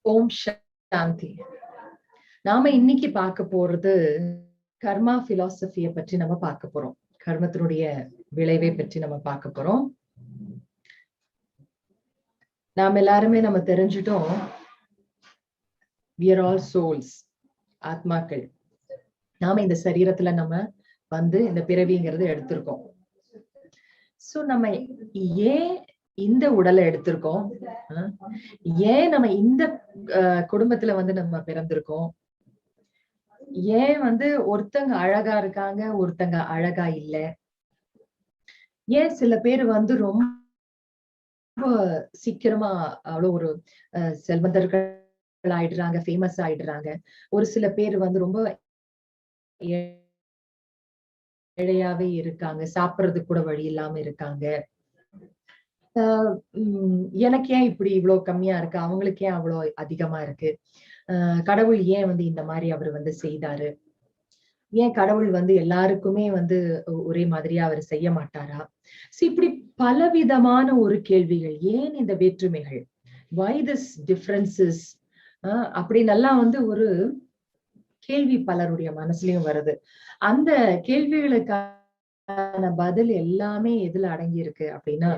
ஓம் சாந்தி. நாம இன்னைக்கு பார்க்க போறது கர்மா பிலாசபிய பற்றி நம்ம பார்க்க போறோம். கர்மத்தினுடைய விளைவை பற்றி நம்ம பார்க்க போறோம். நாம எல்லாருமே நம்ம தெரிஞ்சுட்டோம், we are all souls, ஆத்மாக்கள். நாம இந்த சரீரத்துல நம்ம வந்து இந்த பிறவிங்கிறது எடுத்திருக்கோம். சோ நம்ம ஏன் இந்த உடலை எடுத்திருக்கோம், ஏன் நம்ம இந்த குடும்பத்துல வந்து நம்ம பிறந்திருக்கோம், ஏன் வந்து ஒருத்தங்க அழகா இருக்காங்க, ஒருத்தங்க அழகா இல்ல, ஏன் சில பேர் வந்து ரொம்ப சீக்கிரமா அவ்வளவு ஒரு செல்வந்தர்கள் ஆயிடுறாங்க, ஃபேமஸ் ஆயிடுறாங்க, ஒரு சில பேர் வந்து ரொம்ப ஏழையாவே இருக்காங்க, சாப்பிடுறதுக்கு கூட வழி இல்லாம இருக்காங்க. எனக்கு ஏன் இப்படி இவ்வளவு கம்மியா இருக்கு, அவங்களுக்கு ஏன் அவ்வளவு அதிகமா இருக்கு, கடவுள் ஏன் வந்து இந்த மாதிரி அவர் வந்து செய்தாரு, ஏன் கடவுள் வந்து எல்லாருக்குமே வந்து ஒரே மாதிரியா அவர் செய்ய மாட்டாரா? இப்படி பலவிதமான ஒரு கேள்விகள், ஏன் இந்த வேற்றுமைகள், why this differences, அப்படின்னு எல்லாம் வந்து ஒரு கேள்வி பலருடைய மனசுலயும் வருது. அந்த கேள்விகளுக்கான பதில் எல்லாமே எதுல அடங்கி இருக்கு அப்படின்னா,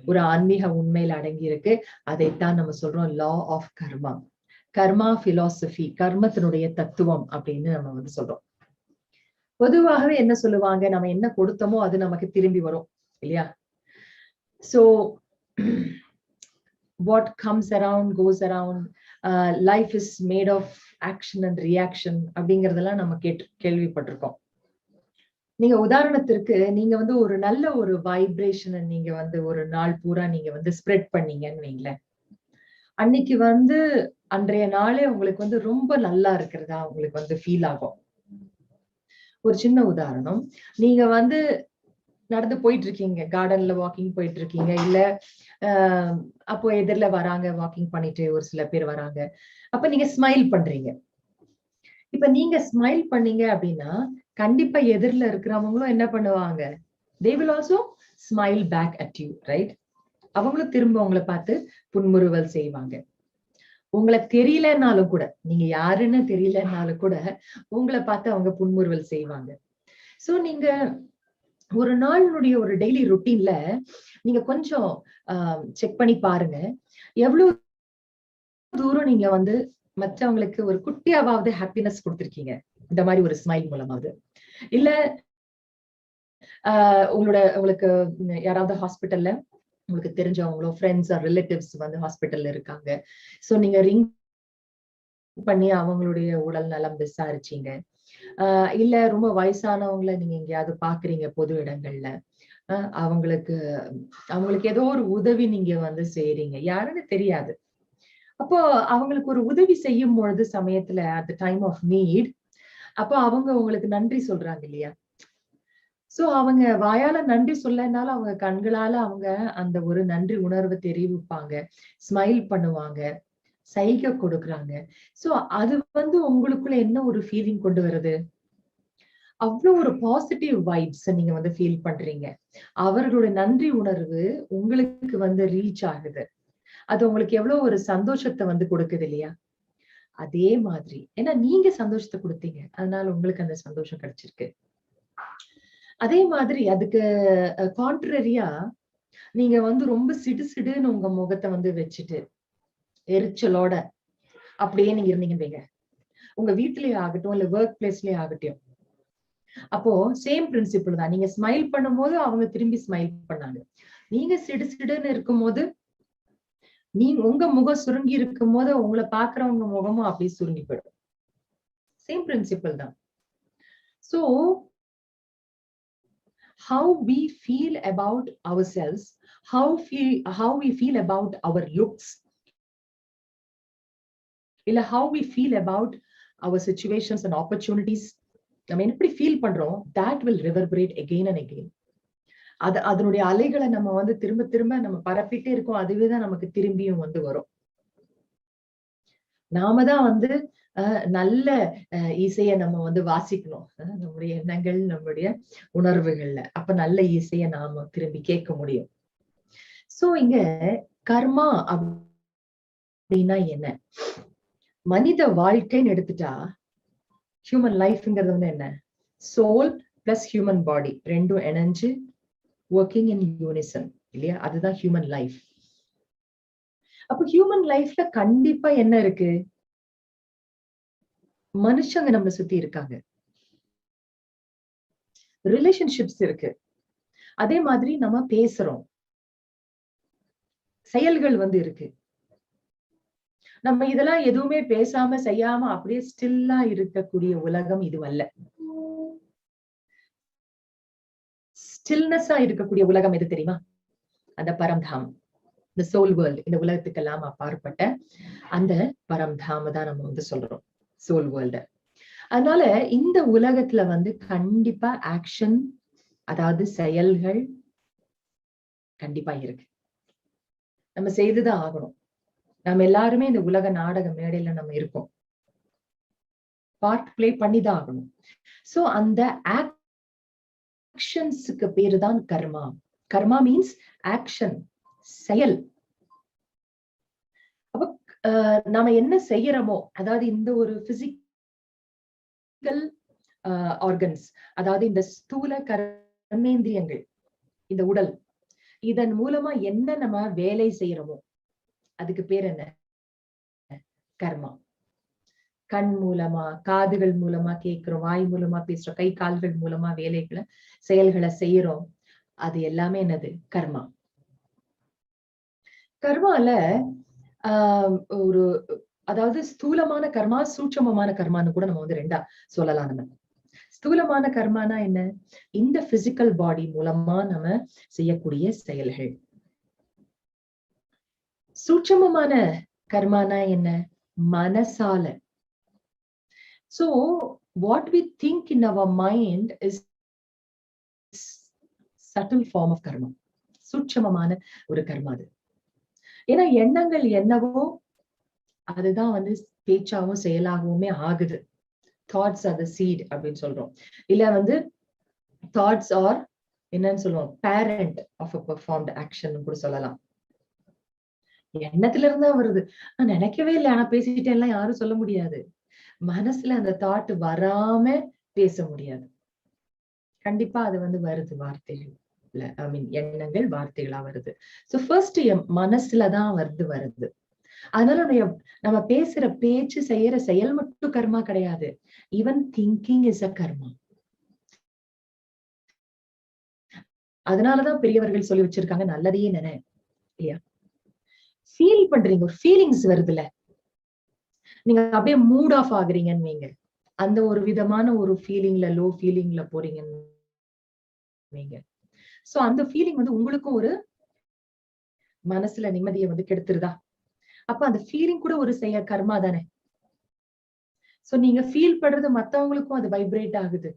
ஒரு ஆன்மீக உண்மையில அடங்கி இருக்கு. அதைத்தான் நம்ம சொல்றோம் லா ஆஃப் கர்மா, கர்மா பிலாசபி, கர்மத்தினுடைய தத்துவம் அப்படின்னு நம்ம வந்து சொல்றோம். பொதுவாகவே என்ன சொல்லுவாங்க, நம்ம என்ன கொடுத்தோமோ அது நமக்கு திரும்பி வரும் இல்லையா? So what comes around goes around, life is made of action and reaction அப்படிங்கறதெல்லாம் நம்ம கேள்விப்பட்டிருக்கோம். நீங்க உதாரணத்திற்கு நீங்க வந்து ஒரு நல்ல ஒரு வைப்ரேஷனை நீங்க வந்து ஒரு நாள் பூரா நீங்க வந்து ஸ்ப்ரெட் பண்ணீங்கன்னு வைங்களேன், அன்னைக்கு வந்து அன்றைய நாளே உங்களுக்கு வந்து ரொம்ப நல்லா இருக்கிறதா உங்களுக்கு வந்து ஃபீல் ஆகும். ஒரு சின்ன உதாரணம், நீங்க வந்து நடந்து போயிட்டு இருக்கீங்க, கார்டன்ல வாக்கிங் போயிட்டு இருக்கீங்க, இல்ல அப்போ எதிரில வராங்க, வாக்கிங் பண்ணிட்டு ஒரு சில பேர் வராங்க, அப்ப நீங்க ஸ்மைல் பண்றீங்க. இப்ப நீங்க ஸ்மைல் பண்ணீங்க அப்படின்னா கண்டிப்பா எதிரில இருக்கிறவங்களும் என்ன பண்ணுவாங்க, they will also smile back at you, right? அவங்களும் திரும்ப உங்களை பார்த்து புன்முறுவல் செய்வாங்க. உங்களை தெரியலன்னாலும் கூட, நீங்க யாருன்னு தெரியலன்னாலும் கூட உங்களை பார்த்து அவங்க புன்முறுவல் செய்வாங்க. சோ நீங்க ஒரு நாளினுடைய ஒரு டெய்லி ரொட்டீன்ல நீங்க கொஞ்சம் செக் பண்ணி பாருங்க, எவ்வளவு தூரம் நீங்க வந்து மற்றவங்களுக்கு ஒரு குட்டியாவது ஹாப்பினஸ் கொடுத்திருக்கீங்க இந்த மாதிரி ஒரு ஸ்மைல் மூலமாவது. இல்ல உங்களுக்கு யாராவது ஹாஸ்பிட்டல்ல உங்களுக்கு தெரிஞ்சவங்களோ ஃப்ரெண்ட்ஸ் ஆர் ரிலேட்டிவ்ஸ் வந்து ஹாஸ்பிட்டல்ல இருக்காங்க, சோ நீங்க ரிங் பண்ணி அவங்களுடைய உடல் நலம் விசாரிச்சீங்க, இல்ல ரொம்ப வயசானவங்களை நீங்க எங்கேயாவது பாக்குறீங்க பொது இடங்கள்ல, அவங்களுக்கு ஏதோ ஒரு உதவி நீங்க வந்து செய்றீங்க, யாருன்னு தெரியாது. அப்போ அவங்களுக்கு ஒரு உதவி செய்யும் பொழுது சமயத்துல at the time of need, அப்போ அவங்க உங்களுக்கு நன்றி சொல்றாங்க இல்லையா? சோ அவங்க வாயால நன்றி சொல்லனாலும் அவங்க கண்களால அவங்க அந்த ஒரு நன்றி உணர்வை தெரிவிப்பாங்க, ஸ்மைல் பண்ணுவாங்க, சைகை கொடுக்குறாங்க. சோ அது வந்து உங்களுக்குள்ள என்ன ஒரு ஃபீலிங் கொண்டு வருது, அவ்வளவு ஒரு பாசிட்டிவ் வைப்ஸ் நீங்க வந்து ஃபீல் பண்றீங்க. அவர்களுடைய நன்றி உணர்வு உங்களுக்கு வந்து ரீச் ஆகுது. அது உங்களுக்கு எவ்வளவு ஒரு சந்தோஷத்தை வந்து கொடுக்குது இல்லையா? அதே மாதிரி ஏன்னா நீங்க சந்தோஷத்தை கொடுத்தீங்க, அதனால உங்களுக்கு அந்த சந்தோஷம் கிடைச்சிருக்கு. அதே மாதிரி அதுக்கு கான்ட்ரரியா நீங்க வந்து ரொம்ப சிடுசிடுன்னு உங்க முகத்தை வந்து வச்சுட்டு எரிச்சலோட அப்படியே நீங்க இருந்தீங்கன்னு வைங்க, உங்க வீட்லயே ஆகட்டும் இல்ல ஒர்க் பிளேஸ்லயே ஆகட்டும், அப்போ சேம் பிரின்சிபிள் தான். நீங்க ஸ்மைல் பண்ணும்போது அவங்க திரும்பி ஸ்மைல் பண்ணாங்க, நீங்க சிடுசிடுன்னு இருக்கும்போது நீங்க உங்க முகம் சுருங்கி இருக்கும் போது உங்களை பாக்குறவங்க முகமும் அப்படியே சுருங்கி போயிடும். சேம் பிரின்சிபிள் தான். So how we feel about ourselves, how we feel about our looks, இல்ல how we feel about our situations and opportunities, நம்ம எப்படி ஃபீல் பண்றோம், that will reverberate again and again. அதனுடைய அலைகளை நம்ம வந்து திரும்ப திரும்ப நம்ம பரப்பிட்டே இருக்கோம், அதுவேதான் நமக்கு திரும்பியும் வந்து வரும். நாம தான் வந்து நல்ல இசையை நம்ம வந்து வாசிக்கணும், நம்முடைய எண்ணங்கள் நம்முடைய உணர்வுகள்ல, அப்ப நல்ல இசையை நாம திரும்பி கேட்க முடியும். சோ இங்க கர்மா அப்படின்னா என்ன? மனித வாழ்க்கைன்னு எடுத்துட்டா ஹியூமன் லைஃப்ங்கிறது வந்து என்ன? சோல் பிளஸ் ஹியூமன் பாடி ரெண்டும் இணைஞ்சு ஒர்க்கிங் இன் யூனிசன் இல்லையா? அதுதான் ஹியூமன் லைஃப். அப்ப ஹியூமன் லைஃப்ல கண்டிப்பா என்ன இருக்கு? மனுஷங்க நம்மளை சுத்தி இருக்காங்க, ரிலேஷன்ஷிப்ஸ் இருக்கு, அதே மாதிரி நம்ம பேசுறோம், செயல்கள் வந்து இருக்கு. நம்ம இதெல்லாம் எதுவுமே பேசாம செய்யாம அப்படியே ஸ்டில்லா இருக்கக்கூடிய உலகம் இதுவல்ல. ஸ்டில்னஸா இருக்கக்கூடிய உலகம் எது தெரியுமா? அந்த பரம்தாம், இந்த சோல் வேர்ல்ட். இந்த உலகத்துக்கெல்லாம் அப்பாற்பட்ட அந்த பரம்தாம தான் நம்ம வந்து சொல்றோம், சோல் வேர்ல்ட. அதனால இந்த உலகத்துல வந்து கண்டிப்பா ஆக்ஷன், அதாவது செயல்கள் கண்டிப்பா இருக்கு. நம்ம செய்துதான் ஆகணும். நம்ம எல்லாருமே இந்த உலக நாடக மேடையில நம்ம இருக்கோம், பார்ட் பிளே பண்ணிதான் ஆகணும். சோ அந்த ஆக்ஷன்ஸுக்கு பேரு தான் கர்மா. கர்மா மீன்ஸ் ஆக்ஷன், செயல். அப்ப நாம என்ன செய்யறோமோ, அதாவது இந்த ஒரு பிசிக்கல் ஆர்கன்ஸ், அதாவது இந்த ஸ்தூல கர்மேந்திரியங்கள், இந்த உடல், இதன் மூலமா என்ன நம்ம வேலை செய்யறோமோ அதுக்கு பேர் என்ன? கர்மா. கண் மூலமா, காதுகள் மூலமா கேட்கிறோம், வாய் மூலமா பேசுறோம், கை கால்கள் மூலமா வேலைகளை செயல்களை செய்யறோம், அது எல்லாமே என்னது? கர்மா. கர்மால ஒரு, அதாவது ஸ்தூலமான கர்மா, சூட்சமமான கர்மான்னு கூட நம்ம வந்து ரெண்டா சொல்லலாம். நம்ம ஸ்தூலமான கர்மானா என்ன? இந்த பிசிக்கல் பாடி மூலமா நம்ம செய்யக்கூடிய செயல்கள். சூட்சமமான கர்மானா என்ன? மனசால. So what we think in our mind is subtle form of karma. சூட்சமமான ஒரு கர்மா அது. ஏன்னா எண்ணங்கள் என்னவோ அதுதான் வந்து பேச்சாவும் செயலாகவுமே ஆகுது. தாட்ஸ் ஆர் த சீட் அப்படின்னு சொல்றோம். இல்ல வந்து தாட்ஸ் ஆர் என்னன்னு சொல்லுவோம், parent of a performed action கூட சொல்லலாம். எண்ணத்துல இருந்தா வருது. நான் நினைக்கவே இல்லை, ஆனா பேசிட்டே எல்லாம் யாரும் சொல்ல முடியாது. மனசுல அந்த தாட் வராம பேச முடியாது. கண்டிப்பா அது வந்து வருது வார்த்தைகள், ஐ மீன் எண்ணங்கள் வார்த்தைகளா வருது. சோ ஃபர்ஸ்ட் மனசுலதான் வருது. அதனால நம்ம பேசுற பேச்சு, செய்யற செயல் மட்டும் கர்மா கிடையாது. ஈவன் திங்கிங் இஸ் அ கர்மா. அதனாலதான் பெரியவர்கள் சொல்லி வச்சிருக்காங்க, நல்லதையே நினை இல்லையா? ஃபீல் பண்றீங்க, ஒரு ஃபீலிங்ஸ் வருதுல்ல, நீங்க அப்படியே மூட் ஆஃப் ஆகுறீங்கன்னு வைங்க, அந்த ஒரு விதமான ஒரு ஃபீலிங்ல, லோ ஃபீலிங்ல போறீங்கன்னு வைங்க. சோ அந்த ஃபீலிங் வந்து உங்களுக்கும் ஒரு மனசுல நிம்மதியை வந்து கெடுத்துருதா? அப்ப அந்த ஃபீலிங் கூட ஒரு கர்மா தானே. சோ நீங்க ஃபீல் பண்றது மத்தவங்களுக்கும் அது வைப்ரேட் ஆகுது.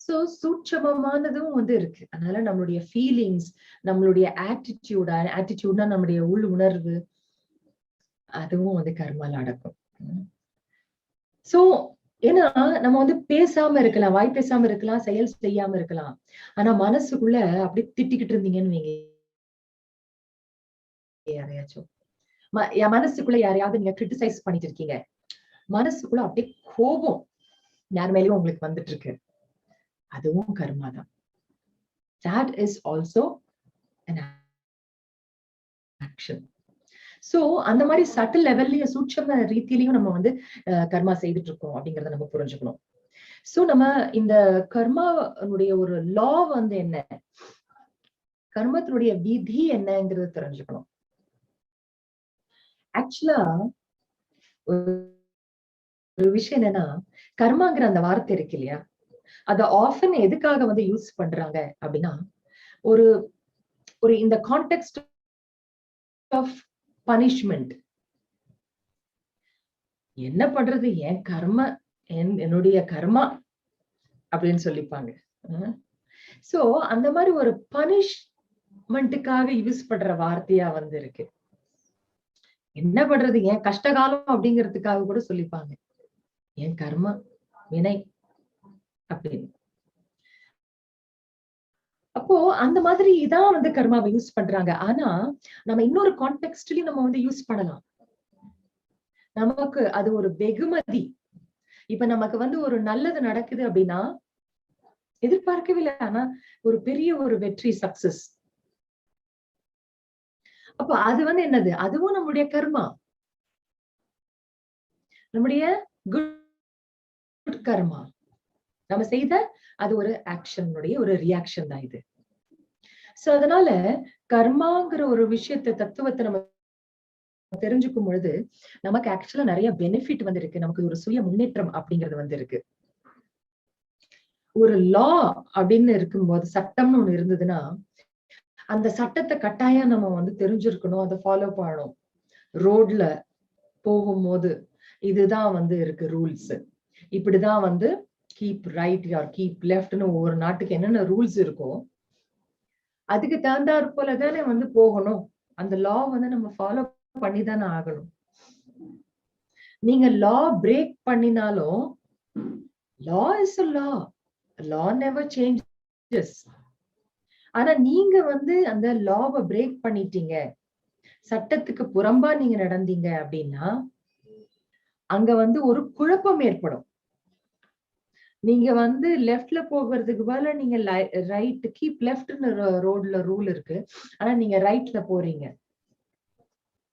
சோ சூட்சமமானதும் வந்து இருக்கு. அதனால நம்மளுடைய ஃபீலிங்ஸ், நம்மளுடைய ஆட்டிடியூட்னா நம்முடைய உள் உணர்வு, அதுவும் வந்து கர்மால அடக்கும். சோ ஏன்னா நம்ம வந்து பேசாம இருக்கலாம், வாய் பேசாம இருக்கலாம், செயல் செய்யாம இருக்கலாம். ஆனா மனசுக்குள்ள அப்படியே திட்டிக்கிட்டு இருந்தீங்கன்னு வைங்க யாரையாச்சும், என் மனசுக்குள்ள யாரையாவது நீங்க கிரிட்டிசைஸ் பண்ணிட்டு இருக்கீங்க, மனசுக்குள்ள அப்படியே கோபம் யார் மேலயும் உங்களுக்கு வந்துட்டு இருக்கு, அதுவும் கர்மா தான். That is also an action. So அந்த மாதிரி சட்டில் லெவல்லயும், சூட்சம ரீதியிலையும் நம்ம வந்து கர்மா செய்துட்டு இருக்கோம் அப்படிங்கறத நம்ம புரிஞ்சுக்கணும். சோ நம்ம இந்த கர்மாவுடைய ஒரு லா வந்து என்ன, கர்மத்தினுடைய விதி என்னங்கிறத தெரிஞ்சுக்கணும். ஆக்சுவலா ஒரு விஷயம் என்னன்னா, கர்மாங்கிற அந்த வார்த்தை இருக்கு இல்லையா, அத ஆஃபன் எதுக்காக வந்து யூஸ் பண்றாங்க அப்படின்னா, ஒரு ஒரு இந்த கான்டெக்ஸ்ட் ஆஃப் பனிஷ்மெண்ட். என்ன பண்றது, என் கர்ம, என்னுடைய கர்மா அப்படின்னு சொல்லிப்பாங்க. சோ அந்த மாதிரி ஒரு பனிஷ்மெண்ட்டுக்காக யூஸ் பண்ற வார்த்தையா வந்து இருக்கு. என்ன பண்றது, என் கஷ்டகாலம் அப்படிங்கிறதுக்காக கூட சொல்லிப்பாங்க, என் கர்மா வினை அப்படின்னு. அப்போ அந்த மாதிரி இதான் வந்து கர்மாவை யூஸ் பண்றாங்க. ஆனா நம்ம இன்னொரு கான்டெக்ஸ்ட்லயும் நம்ம வந்து யூஸ் பண்ணலாம். நமக்கு அது ஒரு வெகுமதி. இப்ப நமக்கு வந்து ஒரு நல்லது நடக்குது அப்படின்னா எதிர்பார்க்கவே இல்லை. ஆனா ஒரு பெரிய ஒரு வெற்றி, சக்சஸ். அப்ப அது வந்து என்னது? அதுவும் நம்முடைய கர்மா. நம்முடைய குட் கர்மா. நம்ம செய்த அது ஒரு ஆக்ஷனுடைய ஒரு ரியாக்ஷன் தான் இது. சோ அதனால கர்மாங்கிற ஒரு விஷயத்த தத்துவத்தை நம்ம தெரிஞ்சுக்கும் பொழுது நமக்கு ஆக்சுவலா நிறைய பெனிஃபிட் வந்து இருக்கு. நமக்கு ஒரு சுய முன்னேற்றம் அப்படிங்கிறது வந்து இருக்கு. ஒரு லா அப்படின்னு இருக்கும்போது, சட்டம்னு ஒண்ணு இருந்ததுன்னா அந்த சட்டத்தை கட்டாயம் நம்ம வந்து தெரிஞ்சிருக்கணும், அதை ஃபாலோ பண்ணணும். ரோட்ல போகும்போது இதுதான் வந்து இருக்கு ரூல்ஸ். இப்படிதான் வந்து கீப் ரைட் ஆர் கீப் லெஃப்ட்னு ஒவ்வொரு நாட்டுக்கு என்னென்ன ரூல்ஸ் இருக்கோ அதுக்கு தகுந்தாற் போலதானே வந்து போகணும். அந்த லா வந்து நம்ம ஃபாலோ பண்ணிதானே ஆகணும். நீங்க லா பிரேக் பண்ணினாலும் லா is a law. law never changes. ஆனா நீங்க வந்து அந்த லாவை பிரேக் பண்ணிட்டீங்க, சட்டத்துக்கு புறம்பா நீங்க நடந்தீங்க அப்படின்னா அங்க வந்து ஒரு குழப்பம் ஏற்படும். நீங்க வந்து லெஃப்ட்ல போகிறதுக்கு பதிலா நீங்க ரைட் கீப் லெஃப்ட்னு ரோட்ல ரூல் இருக்கு. ஆனா நீங்க ரைட்ல போறீங்க.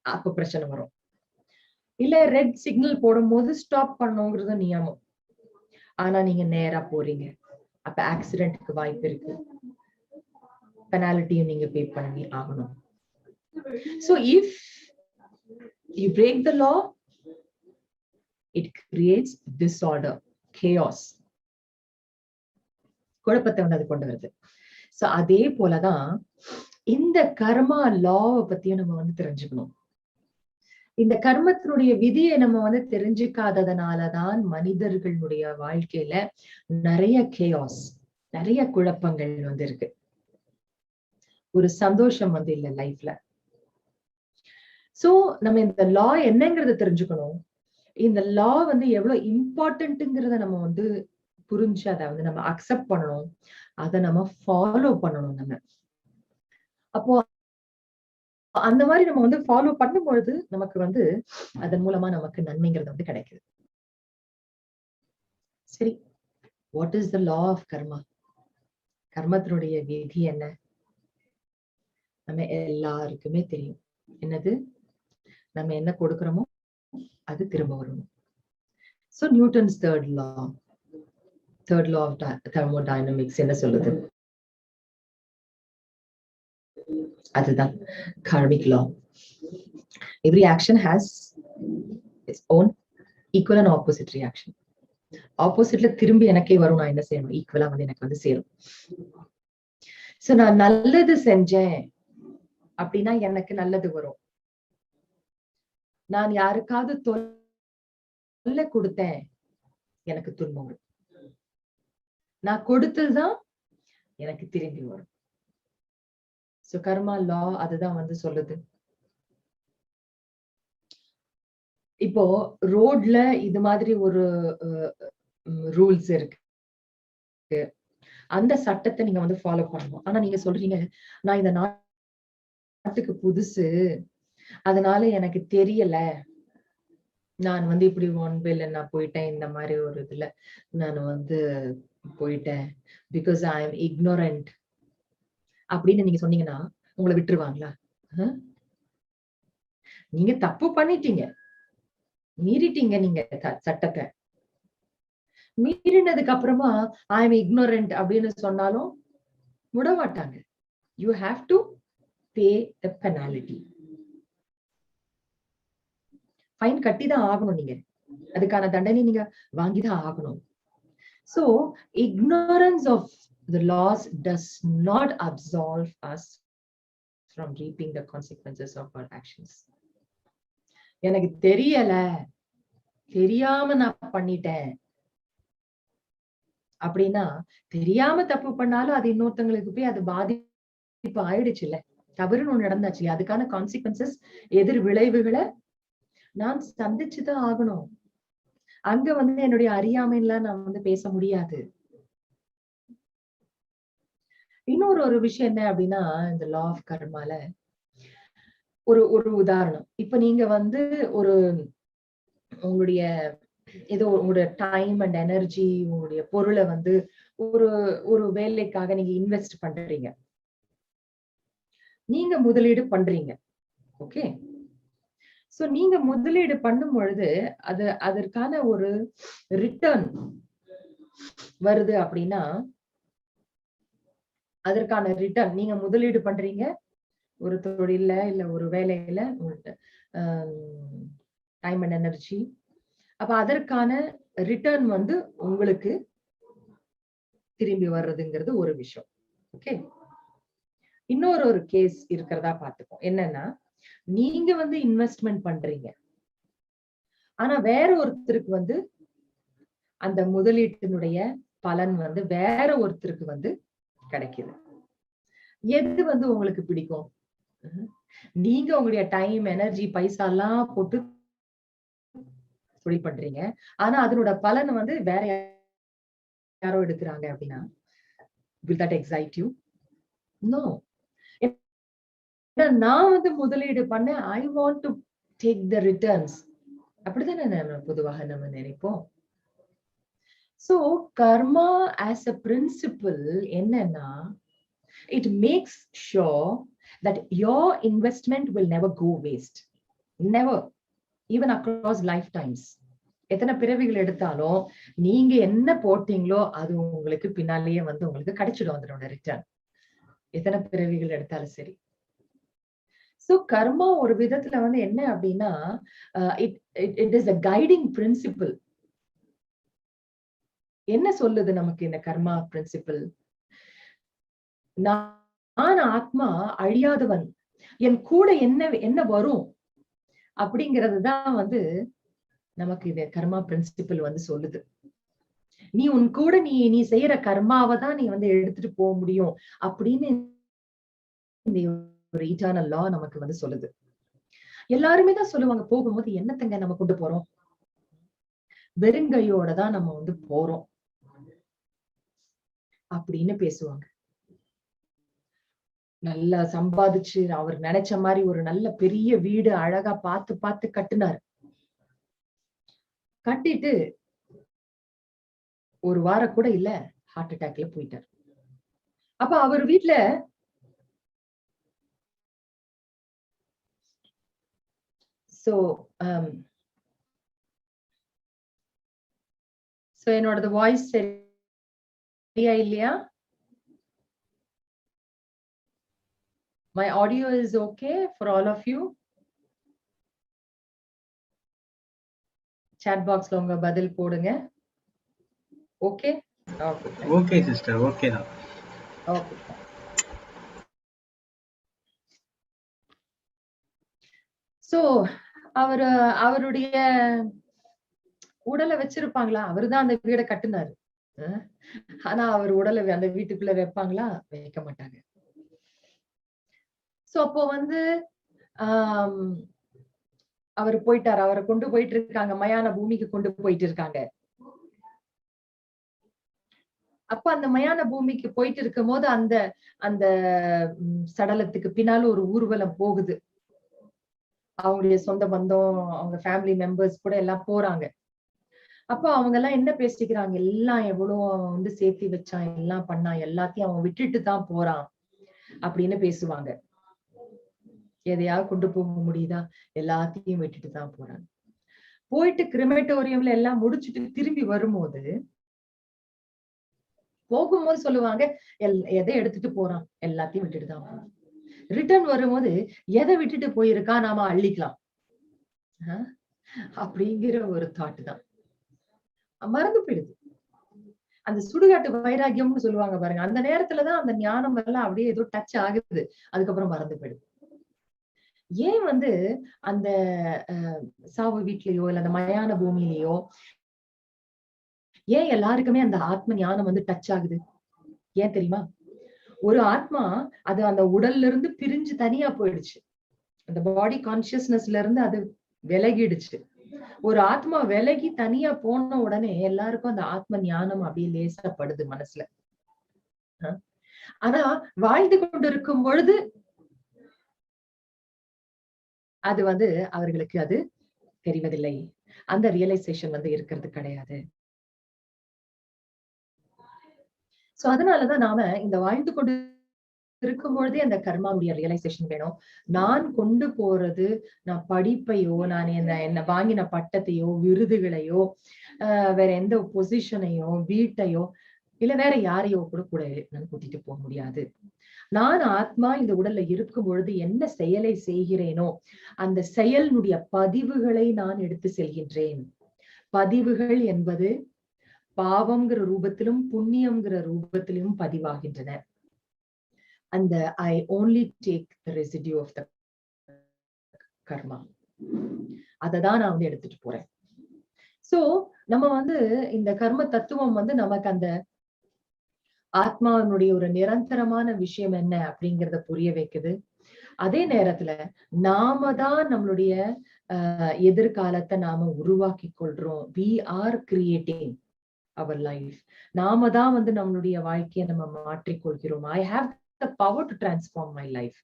அப்ப பிரச்சனை வரும். இல்ல ரெட் சிக்னல் போடும்போது ஸ்டாப் பண்ணணுங்கிறது நியமம். ஆனா நீங்க நேரா போறீங்க. அப்ப ஆக்சிடென்ட்க்கு வாய்ப்பு இருக்கு. பெனால்ட்டியும் நீங்க பே பண்ணி ஆகணும். So if you break the law, it creates disorder, chaos. குழப்பத்தை வந்து அது கொண்டு வருது. சோ அதே போலதான் இந்த கர்மா லாவை பத்தியும் நம்ம வந்து தெரிஞ்சுக்கணும். இந்த கர்மத்தினுடைய விதியை நம்ம வந்து தெரிஞ்சுக்காததுனாலதான் மனிதர்களுடைய வாழ்க்கையில நிறைய கேயாஸ், நிறைய குழப்பங்கள் வந்து இருக்கு. ஒரு சந்தோஷம் வந்து இல்ல லைஃப்ல. சோ நம்ம இந்த லா என்னங்கறத தெரிஞ்சுக்கணும். இந்த லா வந்து எவ்வளவு இம்பார்ட்டன்ட்ங்கிறத நம்ம வந்து புரிஞ்சு அதை வந்து நம்ம அக்செப்ட் பண்ணணும். அதை நம்ம ஃபாலோ பண்ணணும் நம்ம. அப்போ அந்த மாதிரி நம்ம வந்து ஃபாலோ பண்ணும் பொழுது நமக்கு வந்து அதன் மூலமா நமக்கு நன்மைங்கிறது வந்து கிடைக்குது. சரி, what is the law of karma? கர்மத்தினுடைய விதி என்ன? நம்ம எல்லாருக்குமே தெரியும். என்னது? நம்ம என்ன கொடுக்கிறோமோ அது திரும்ப வரும். So Newton's third law of thermodynamics என்ன சொல்லுது? அதுதான் karmic law. Every action has its own equal and opposite reaction. ஆப்போசிட்ல திரும்பி எனக்கே வரும். நான் என்ன செய்யணும்? ஈக்குவலா வந்து எனக்கு வந்து சேரும். சோ நான் நல்லது செஞ்சேன் அப்படின்னா எனக்கு நல்லது வரும். நான் யாருக்காவது தொல்லை கொடுத்தேன், எனக்கு துன்பம் வரும். நான் கொடுத்ததுதான் எனக்கு திரும்பி வரும். சோ கர்மா லா அதுதான் வந்து சொல்லுது. இப்போ ரோட்ல இது மாதிரி ஒரு ரூல்ஸ் இருக்கு. அந்த சட்டத்தை நீங்க வந்து ஃபாலோ பண்ணணும். ஆனா நீங்க சொல்றீங்க, நான் இந்த நாட்டுக்கு புதுசு, அதனால எனக்கு தெரியல, நான் வந்து இப்படி ஒன் வேல நான் போயிட்டேன், இந்த மாதிரி ஒரு இதுல நான் வந்து போயிட்டேன், பிகாஸ் ஐ எம் இக்னோரண்ட் அப்படின்னு நீங்க சொன்னீங்கன்னா உங்களை விட்டுருவாங்களா? நீங்க தப்பு பண்ணிட்டீங்க, மீறிட்டீங்க நீங்க சட்டத்தை. மீறினதுக்கு அப்புறமா ஐ எம் இக்னோரண்ட் அப்படின்னு சொன்னாலும் விட மாட்டாங்க. You have to pay the penalty. Fine கட்டி தான் ஆகணும். நீங்க அதுக்கான தண்டனை நீங்க வாங்கிதான் ஆகணும். So ignorance of the laws does not absolve us from reaping the consequences of our actions. எனக்கு தெரியல, தெரியாம நான் பண்ணிட்டேன் அப்படின்னா, தெரியாம தப்பு பண்ணாலும் அது இன்னொருத்தங்களுக்கு போய் அது பாதிப்பு ஆயிடுச்சு இல்ல, தவறுன்னு ஒண்ணு நடந்தாச்சு. அதுக்கான கான்சிக்வன்சஸ், எதிர் விளைவுகளை நான் சந்திச்சுதான் ஆகணும். அங்க வந்து என்னுடைய அறியாமைலாம் நான் வந்து பேச முடியாது. இன்னொரு விஷயம் என்ன அப்படின்னா, இந்த லா ஆஃப் கர்மால ஒரு உதாரணம். இப்ப நீங்க ஒரு உங்களுடைய ஏதோ உங்களுடைய டைம் அண்ட் எனர்ஜி, உங்களுடைய பொருளை ஒரு ஒரு வேலைக்காக நீங்க இன்வெஸ்ட் பண்றீங்க. நீங்க முதலீடு பண்றீங்க. ஓகே. சோ நீங்க முதலீடு பண்ணும் பொழுது அதற்கான ஒரு ரிட்டர்ன் வருது அப்படின்னா, அதற்கான ரிட்டர்ன் நீங்க முதலீடு பண்றீங்க ஒரு தொழில்ல இல்ல ஒரு வேலையில டைம் அண்ட் எனர்ஜி. அப்ப அதற்கான ரிட்டர்ன் உங்களுக்கு திரும்பி வர்றதுங்கிறது ஒரு விஷயம். ஓகே. இன்னொரு கேஸ் இருக்கிறதா பாத்துப்போம். என்னன்னா, நீங்க இன்வெஸ்ட்மெண்ட் பண்றீங்க. ஆனா வேற ஒருத்தருக்கு அந்த முதலீட்டினுடைய பலன் வேற ஒருத்தருக்கு கிடைக்குது. எது உங்களுக்கு பிடிக்கும்? நீங்க உங்களுடைய டைம், எனர்ஜி, பைசா எல்லாம் போட்டு தொழில் பண்றீங்க. ஆனா அதனோட பலன் வேற யாரோ எடுக்கிறாங்க அப்படின்னா, will that excite you? No. நான் முதலீடு பண்ண, I want to take the returns. அப்படித்தானே பொதுவாக நம்ம நினைப்போம். So karma as a principle என்னன்னா, it makes sure that your investment will never go waste. Never. Even across lifetimes. எத்தனை பிறவிகள் எடுத்தாலும் நீங்க என்ன போட்டீங்களோ அது உங்களுக்கு பின்னாலேயே உங்களுக்கு கிடைச்சிடும் அதனோட ரிட்டர்ன். எத்தனை பிறவிகள் எடுத்தாலும் சரி. சோ கர்மா ஒரு விதத்துல என்ன அப்படின்னா, it is a guiding principle. என்ன சொல்லுது நமக்கு இந்த கர்மா பிரின்சிபிள்? நான் ஆத்மா அழியாதவன், என் கூட என்ன வரும் அப்படிங்கறதுதான் நமக்கு இது கர்மா பிரின்சிபிள் சொல்லுது. நீ உன் கூட நீ செய்யற கர்மாவை தான் நீ எடுத்துட்டு போக முடியும் அப்படின்னு இந்த ஒரு இட்டர்னல் லா நமக்கு சொல்லுது. எல்லாருமே தான் சொல்லுவாங்க, போகும்போது என்னத்தங்க நம்ம கொண்டு போறோம், வெறுங்கையோட தான் நம்ம போறோம் அப்படின்னு பேசுவாங்க. நல்லா சம்பாதிச்சு அவர் நினைச்ச மாதிரி ஒரு நல்ல பெரிய வீடு அழகா பார்த்து கட்டுனாரு. கட்டிட்டு ஒரு வாரம் கூட இல்ல, ஹார்ட் அட்டாக்ல போயிட்டார். அப்ப அவர் வீட்டுல என்னோட வாய்ஸ் சரியா இல்லையா? My audio is okay for all of you? Chat box ல உங்க பதில் போடுங்க. Okay? Okay sister, okay தான். Okay. So அவருடைய உடலை வச்சிருப்பாங்களா? அவருதான் அந்த வீடை கட்டுனாரு. ஆனா அவர் உடலை அந்த வீட்டுக்குள்ள வைப்பாங்களா? வைக்க மாட்டாங்க. சோ அப்போ அவர் போயிட்டார். அவரை கொண்டு போயிட்டு இருக்காங்க, மயான பூமிக்கு கொண்டு போயிட்டு இருக்காங்க. அப்ப அந்த மயான பூமிக்கு போயிட்டு இருக்கும் போது அந்த அந்த சடலத்துக்கு பின்னால ஒரு ஊர்வலம் போகுது. அவங்களுடைய சொந்த பந்தம், அவங்க ஃபேமிலி மெம்பர்ஸ் கூட எல்லாம் போறாங்க. அப்போ அவங்க எல்லாம் என்ன பேசிக்கிறாங்க, எல்லாம் எவ்வளவு அவன் சேர்த்தி வச்சான், எல்லாம் பண்ணான், எல்லாத்தையும் அவன் விட்டுட்டு தான் போறான் அப்படின்னு பேசுவாங்க. எதையாவது கொண்டு போக முடியுதா? எல்லாத்தையும் விட்டுட்டு தான் போறாங்க. போயிட்டு கிரிமேட்டோரியம்ல எல்லாம் முடிச்சுட்டு திரும்பி போகும்போது சொல்லுவாங்க, எதை எடுத்துட்டு போறான், எல்லாத்தையும் விட்டுட்டு தான் போறான். ரிட்டர்ன் வரும்போது எதை விட்டுட்டு போயிருக்கா நாம அள்ளிக்கலாம் அப்படிங்கிற ஒரு தாட் தான். மறந்து போயிடுது. அந்த சுடுகாட்டு வைராக்கியம்னு சொல்லுவாங்க பாருங்க, அந்த நேரத்துலதான் அந்த ஞானம் எல்லாம் அப்படியே ஏதோ டச் ஆகுது, அதுக்கப்புறம் மறந்து போயிடுது. ஏன் அந்த சாவு வீட்லயோ இல்ல அந்த மயான பூமியிலயோ ஏன் எல்லாருக்குமே அந்த ஆத்ம ஞானம் டச் ஆகுது? ஏன் தெரியுமா? ஒரு ஆத்மா அது அந்த உடல்ல இருந்து பிரிஞ்சு தனியா போயிடுச்சு. அந்த பாடி கான்சியஸ்னஸ்ல இருந்து அது விலகிடுச்சு. ஒரு ஆத்மா விலகி தனியா போன உடனே எல்லாருக்கும் அந்த ஆத்ம ஞானம் அப்படியே லேசப்படுது மனசுல. ஆனா வாழ்ந்து கொண்டிருக்கும் பொழுது அது வந்து அவர்களுக்கு அது தெரிவதில்லை. அந்த ரியலைசேஷன் வந்து இருக்கிறது கிடையாது. சோ அதனாலதான் நாம இந்த வாழ்ந்து கொண்டு இருக்கும் பொழுதே அந்த கர்மாவுடைய ரியலைசேஷன் வேணும். நான் கொண்டு போறது, நான் படிப்பையோ, நான் என்ன வாங்கின பட்டத்தையோ, விருதுகளையோ, வேற எந்த பொசிஷனையோ, வீட்டையோ, இல்ல வேற யாரையோ கூட நான் கூட்டிட்டு போக முடியாது. நான் ஆத்மா இந்த உடல்ல இருக்கும் பொழுது என்ன செயலை செய்கிறேனோ அந்த செயலினுடைய பதிவுகளை நான் எடுத்து செல்கின்றேன். பதிவுகள் என்பது பாவம்ங்கிற ரூபத்திலும் புண்ணியம்ங்கிற ரூபத்திலும் பதிவாகின்றன. அந்த I only take the residue of the karma. அததான் நான் வந்து எடுத்துட்டு போறேன். சோ நம்ம வந்து இந்த கர்ம தத்துவம் வந்து நமக்கு அந்த ஆத்மாவினுடைய ஒரு நிரந்தரமான விஷயம் என்ன அப்படிங்கறத புரிய வைக்குது. அதே நேரத்துல நாம தான் நம்மளுடைய எதிர்காலத்தை நாம உருவாக்கி கொள்றோம். We are creating our life. நாம தான் வந்து நம்மளுடைய வாழ்க்கையை நம்ம மாற்றிக்கொள்கிறோம். I have the power to transform my life.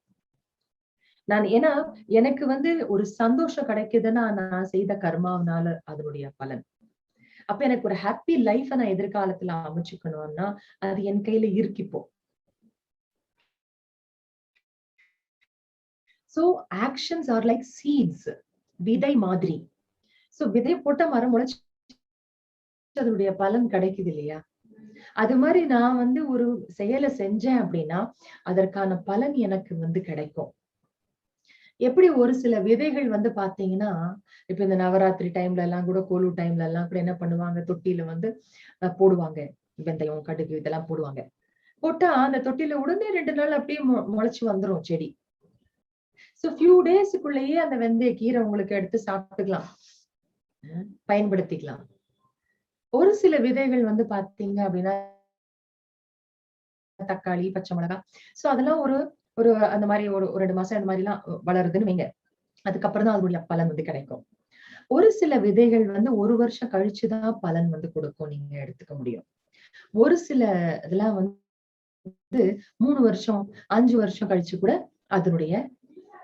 ஏன்னா எனக்கு வந்து ஒரு சந்தோஷம் கிடைக்குதுன்னா நான் செய்த கர்மாவனால அதனுடைய பலன். அப்ப எனக்கு ஒரு ஹாப்பி லைஃப நான் எதிர்காலத்துல அமைச்சுக்கணும்னா அது என் கையில இருக்கு இப்போ. So actions are like seeds. விதை மாதிரி. சோ விதை போட்ட மரம் முளைச்சு அதனுடைய பலன் கிடைக்குது இல்லையா? அது மாதிரி நான் வந்து ஒரு செயலை செஞ்சேன் அப்படின்னா அதற்கான பலன் எனக்கு வந்து கிடைக்கும். எப்படி ஒரு சில விதைகள் வந்து பாத்தீங்கன்னா, இப்ப இந்த நவராத்திரி டைம்ல எல்லாம் கூட கோலு டைம்ல எல்லாம் கூட என்ன பண்ணுவாங்க, தொட்டியில வந்து போடுவாங்க. வெந்தயம், கடுகு இதெல்லாம் போடுவாங்க. போட்டா அந்த தொட்டில உடனே 2 நாள் அப்படியே முளைச்சு வந்துரும் செடி. சோ ஃபியூ டேஸ்க்குள்ளேயே அந்த வெந்தய கீரை உங்களுக்கு எடுத்து சாப்பிட்டுக்கலாம், பயன்படுத்திக்கலாம். ஒரு சில விதைகள் வந்து பாத்தீங்க அப்படின்னா தக்காளி, பச்சை மிளகாய், சோ அதெல்லாம் ஒரு ஒரு அந்த மாதிரி ஒரு 2 மாசம் அந்த மாதிரி எல்லாம் வளருதுன்னு வைங்க. அதுக்கப்புறம் தான் அதனுடைய பலன் வந்து கிடைக்கும். ஒரு சில விதைகள் வந்து 1 வருஷம் கழிச்சுதான் பலன் வந்து கொடுக்கும், நீங்க எடுத்துக்க முடியும். ஒரு சில இதெல்லாம் வந்து 3 வருஷம் 5 வருஷம் கழிச்சு கூட அதனுடைய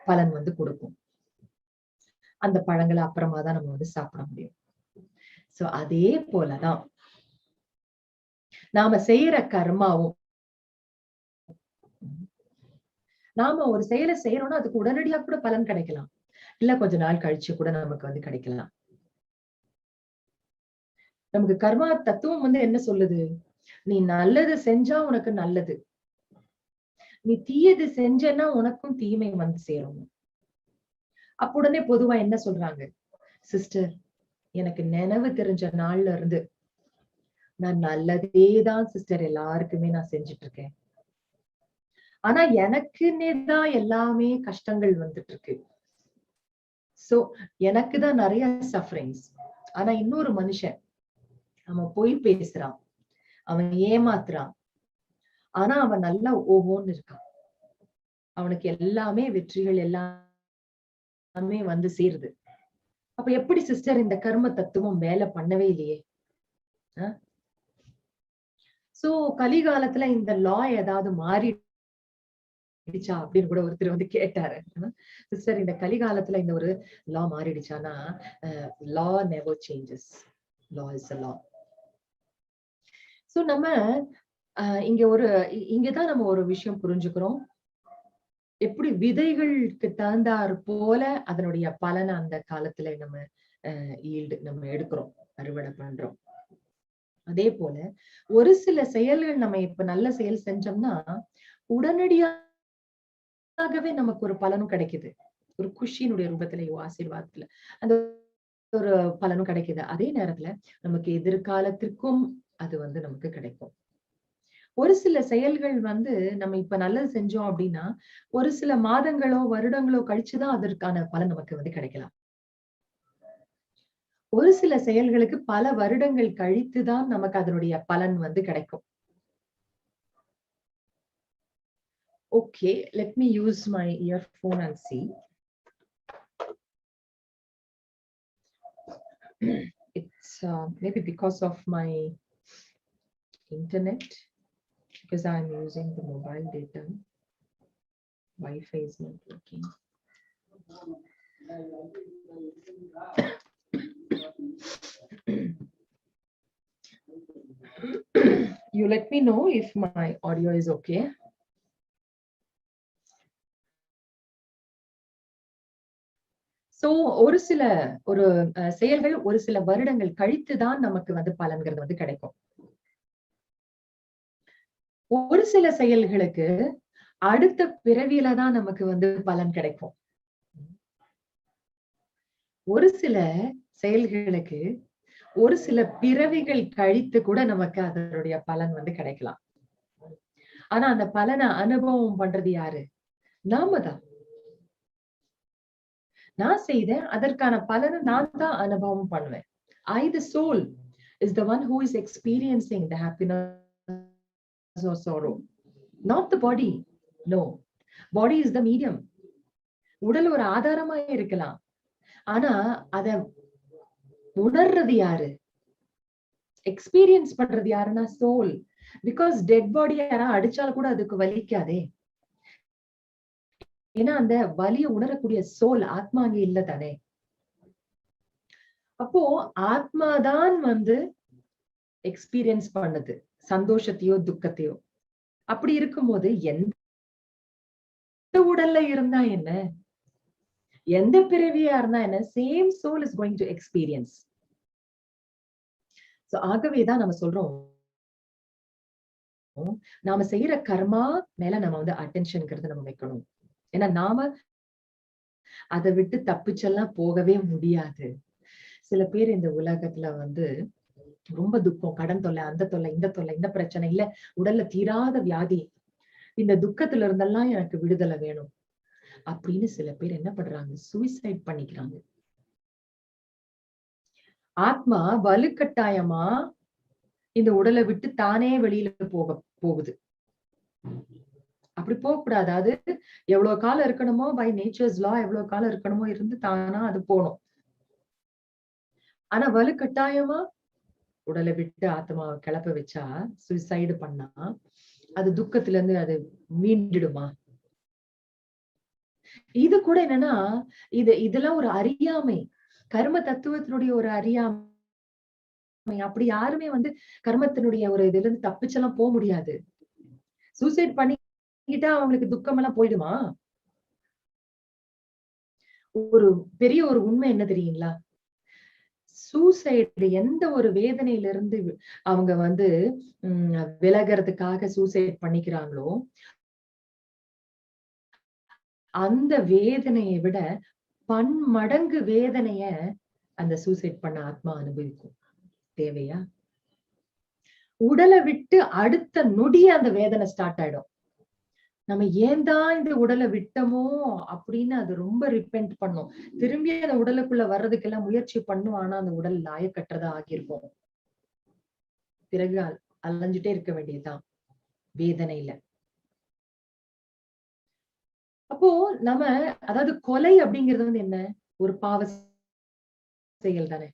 பலன் வந்து கொடுக்கும். அந்த பழங்களை அப்புறமா தான் நம்ம வந்து சாப்பிட முடியும். சோ அதே போலதான் நாம செய்யற கர்மாவும், நாம ஒரு செயலை செய்யறோம்னா அதுக்கு உடனடியா கூட பலன் கிடைக்கலாம், இல்ல கொஞ்ச நாள் கழிச்சு கூட நமக்கு வந்து கிடைக்கலாம். நமக்கு கர்மா தத்துவம் வந்து என்ன சொல்லுது? நீ நல்லது செஞ்சா உனக்கு நல்லது, நீ தீயது செஞ்சன்னா உனக்கும் தீமை வந்து சேரும். அப்ப உடனே பொதுவா என்ன சொல்றாங்க, சிஸ்டர் எனக்கு நினைவு தெரிஞ்ச நாள்ல இருந்து நான் நல்லதேதான் சிஸ்டர் எல்லாருக்குமே நான் செஞ்சுட்டு இருக்கேன். ஆனா எனக்குன்னே தான் எல்லாமே கஷ்டங்கள் வந்துட்டு இருக்கு. சோ எனக்குதான் நிறைய சஃபரிங்ஸ். ஆனா இன்னொரு மனுஷன் அவன் பொய் பேசுறான், அவன் ஏமாத்துறான், ஆனா அவன் நல்லா ஓஹோன்னு இருக்கான். அவனுக்கு எல்லாமே வெற்றிகள் எல்லாமே வந்து சேருது. அப்ப எப்படி சிஸ்டர் இந்த கர்ம தத்துவம் வேலை பண்ணவே இல்லையே? சோ கலிகாலத்துல இந்த லா ஏதாவது மாறிடுச்சா அப்படின்னு கூட ஒருத்தர் வந்து கேட்டாரு. சிஸ்டர் இந்த கலிகாலத்துல இந்த ஒரு லா மாறிடுச்சானா, law never changes, law is a law. So நம்ம இங்கதான் நம்ம ஒரு விஷயம் புரிஞ்சுக்கிறோம். எப்படி விதைகளுக்கு தகுந்தாறு போல அதனுடைய பலனை அந்த காலத்துல நம்ம நம்ம எடுக்கிறோம், அறுவடை பண்றோம். அதே போல ஒரு சில செயல்கள் நம்ம இப்ப நல்ல செயல் செஞ்சோம்னா உடனடியாகவே நமக்கு ஒரு பலனும் கிடைக்குது. ஒரு குஷியினுடைய ரூபத்திலேயோ ஆசீர்வாதத்துல அந்த ஒரு பலனும் கிடைக்குது. அதே நேரத்துல நமக்கு எதிர்காலத்திற்கும் அது வந்து நமக்கு கிடைக்கும். ஒரு சில செயல்கள் வந்து நம்ம இப்ப நல்லது செஞ்சோம் அப்படின்னா ஒரு சில மாதங்களோ வருடங்களோ கழிச்சுதான் அதற்கான பலன் நமக்கு வந்து கிடைக்கலாம். ஒரு சில செயல்களுக்கு பல வருடங்கள் கழித்துதான் நமக்கு அதனுடைய பலன் வந்து கிடைக்கும். Okay, let me use my earphone and see. It's maybe because of my internet. because I'm using the mobile data. Wi-Fi is not working. You let me know if my audio is okay. So ஒரு சில செயல்கள் ஒரு சில வருடங்கள் கழித்துதான் நமக்கு வந்து பலன்கிறது வந்து கிடைக்கும். ஒரு சில செயல்களுக்கு அடுத்த பிறவியில தான் நமக்கு வந்து பலன் கிடைக்கும். ஒரு சில செயல்களுக்கு ஒரு சில பிறவிகள் கழித்து கூட நமக்கு அதனுடைய பலன் வந்து கிடைக்கலாம். ஆனா அந்த பலனை அனுபவம் பண்றது யாரு? நாம தான். நான் செய்தேன், அதற்கான பலனை நான் தான் அனுபவம் பண்ணுவேன். I, the soul, is the one who is experiencing the happiness or sorrow, not the body. No, body is the medium. உடல் ஒரு ஆதாரமா இருக்கலாம், ஆனா அத உணர்றது யாரு, எக்ஸ்பீரியன்ஸ் பண்றது யாருன்னா சோல். பிகாஸ் டெட் பாடி யாரா அடிச்சாலும் கூட அதுக்கு வலிக்காதே. ஏன்னா அந்த வலியை உணரக்கூடிய சோல், ஆத்மா அங்க இல்ல தானே. அப்போ ஆத்மாதான் வந்து எக்ஸ்பீரியன்ஸ் பண்ணுது சந்தோஷத்தையோ துக்கத்தையோ. அப்படி இருக்கும்போது எந்த உடல்ல இருந்தா என்ன, எந்த பிறவியா இருந்தா என்ன, same soul is going to experience. ஆகவேதான் நம்ம சொல்றோம், நாம செய்யற கர்மா மேல நம்ம வந்து அட்டென்ஷன்ங்கிறது நம்ம வைக்கணும். ஏன்னா நாம அதை விட்டு தப்பிச்செல்லாம் போகவே முடியாது. சில பேர் இந்த உலகத்துல வந்து ரொம்ப துக்கம், கடன் தொல்லை, அந்த தொல்லை, இந்த பிரச்சனை, இல்ல உடல்ல தீராத வியாதி, இந்த துக்கத்துல இருந்தெல்லாம் எனக்கு விடுதலை வேணும் அப்படின்னு சில பேர் என்ன பண்றாங்க, சூசைட் பண்ணிக்கிறாங்க. ஆத்மா வலுக்கட்டாயமா இந்த உடலை விட்டு தானே வெளியில போகுது. அப்படி போக கூடாது. அது எவ்வளவு காலம் இருக்கணுமோ, பை நேச்சர்ஸ் லா எவ்வளவு காலம் இருக்கணுமோ இருந்து தானா அது போகணும். ஆனா வலுக்கட்டாயமா உடலை விட்டு ஆத்மாவை கிளப்ப வச்சா, சூசைடு பண்ணா, அது துக்கத்துல இருந்து அது மீண்டுடுமா? இது கூட என்னன்னா, இதெல்லாம் ஒரு அறியாமை, கர்ம தத்துவத்தினுடைய ஒரு அறியாமை. அப்படி யாருமே வந்து கர்மத்தினுடைய ஒரு இதுல இருந்து தப்பிச்செல்லாம் போக முடியாது. சூசைட் பண்ணிக்கிட்டா அவங்களுக்கு துக்கம் எல்லாம் போயிடுமா? ஒரு பெரிய ஒரு உண்மை என்ன தெரியுங்களா, சூசைடு எந்த ஒரு வேதனையில இருந்து அவங்க வந்து விலகிறதுக்காக சூசைட் பண்ணிக்கிறாங்களோ, அந்த வேதனையை விட பன்மடங்கு வேதனைய அந்த சூசைட் பண்ண ஆத்மா அனுபவிக்கும். தேவையா? உடலை விட்டு அடுத்த நொடியே அந்த வேதனை ஸ்டார்ட் ஆயிடும். நம்ம ஏன் தான் இந்த உடலை விட்டோமோ அப்படின்னு அது ரொம்ப ரிப்பெண்ட் பண்ணும். திரும்பி அந்த உடலுக்குள்ள வர்றதுக்கெல்லாம் முயற்சி பண்ணும். ஆனா அந்த உடல் லாயக்கற்றதா ஆகியிருக்கும். பிறகு அலைஞ்சிட்டே இருக்க வேண்டியதுதான் வேதனையில. அப்போ நம்ம, அதாவது கொலை அப்படிங்கிறது வந்து என்ன, ஒரு பாவ செயல் தானே.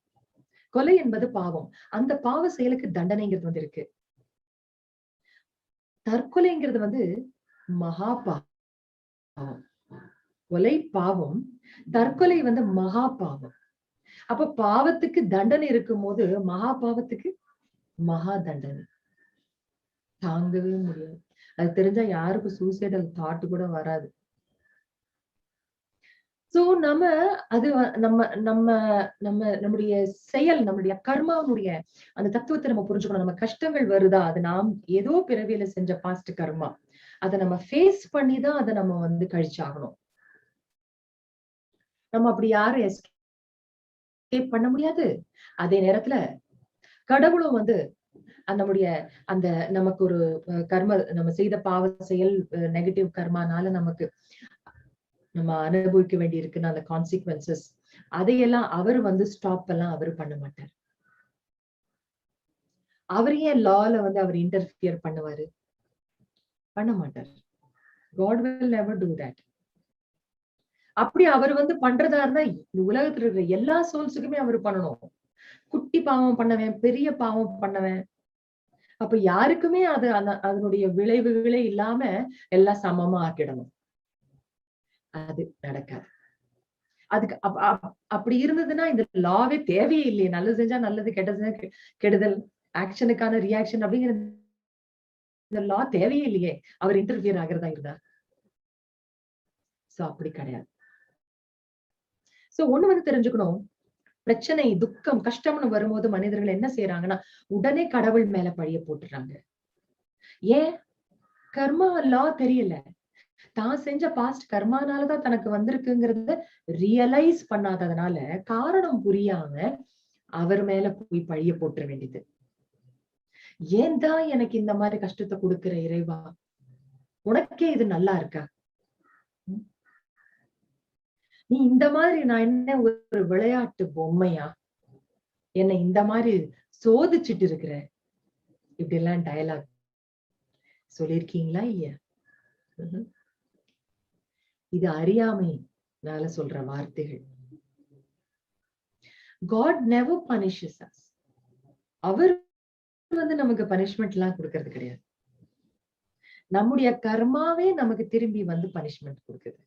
கொலை என்பது பாவம். அந்த பாவ செயலுக்கு தண்டனைங்கிறது வந்து இருக்கு. தற்கொலைங்கிறது வந்து மகா பாவம். கொலை பாவம், தற்கொலை வந்து மகா பாவம். அப்ப பாவத்துக்கு தண்டனை இருக்கும் போது மகா பாவத்துக்கு மகா தண்டனை. தாங்கவே முடியாது. அது தெரிஞ்சா யாருக்கும் சூசைடல் தாட் கூட வராது. சோ நம்ம அது நம்முடைய செயல், நம்முடைய கர்மாவுடைய அந்த தத்துவத்தை நம்ம புரிஞ்சுக்கணும். நம்ம கஷ்டங்கள் வருதா, அது நாம் ஏதோ பிறவியில செஞ்ச பாஸ்ட் கர்மா. அதை நம்ம ஃபேஸ் பண்ணிதான் அதை நம்ம வந்து கழிச்சாகணும். நம்ம அப்படி யாரும் எஸ்கேப் பண்ண முடியாது. அதே நேரத்துல கடவுளும் வந்து நம்முடைய அந்த நமக்கு ஒரு கர்ம, நம்ம செய்த பாவ செயல் நெகட்டிவ் கர்மானால நமக்கு நம்ம அனுபவிக்க வேண்டி இருக்குன்னு அந்த கான்சிக்வன்சஸ், அதையெல்லாம் அவர் வந்து ஸ்டாப் எல்லாம் அவர் பண்ண மாட்டார். அவர் ஏன் லால வந்து அவர் இன்டர்ஃபியர் பண்ணுவாரு? பண்ண மாட்டார். God will never do that. அப்படி அவர் வந்து பண்றதா இருந்தா இந்த உலகத்துல இருக்கிற எல்லா சோல்ஸுக்குமே அவர் பண்ணணும். குட்டி பாவம் பண்ணவன், பெரிய பாவம் பண்ணவன், அப்ப யாருக்குமே அதனுடைய விளைவுகளே இல்லாம எல்லாம் சமமா ஆக்கிடணும். அது நடக்காது. அதுக்கு அப்படி இருந்ததுன்னா இந்த லாவே தேவையே இல்லையே. நல்லது செஞ்சா நல்லது, கெட்டது செஞ்சா கெடுதல், ஆக்ஷனுக்கான ரியாக்ஷன் அப்படிங்கிறது இந்த லா தேவையே இல்லையே. அவர் இன்டர்ஃபியர் ஆகிறதா இருந்தா. சோ அப்படி கிடையாது. சோ ஒண்ணு வந்து தெரிஞ்சுக்கணும். பிரச்சனை, துக்கம், கஷ்டம்னு வரும்போது மனிதர்கள் என்ன செய்யறாங்கன்னா, உடனே கடவுள் மேல பழிய போட்டுறாங்க. ஏன்? கர்மா லா தெரியல. தான் செஞ்ச பாஸ்ட் கர்மானாலதான் தனக்கு வந்திருக்குங்கிறத ரியலைஸ் பண்ணாததுனால, காரணம் புரியாம அவர் மேல போய் பழிய போட்டுற வேண்டியது. ஏன் தான் எனக்கு இந்த மாதிரி கஷ்டத்தை கொடுக்கிற இறைவா? உனக்கே இது நல்லா இருக்கா? நீ இந்த மாதிரி நான் என்ன ஒரு விளையாட்டு பொம்மையா? என்னை இந்த மாதிரி சோதிச்சுட்டு இருக்கிற? இப்படி எல்லாம் டயலாக் சொல்லிருக்கீங்களா இல்லையா? இது அறியாமைனால சொல்ற வார்த்தைகள். God never punishes us. அவர் வந்து நமக்கு பனிஷ்மெண்ட் எல்லாம் கொடுக்கறது கிடையாது. நம்முடைய கர்மாவே நமக்கு திரும்பி வந்து பனிஷ்மெண்ட் கொடுக்குது.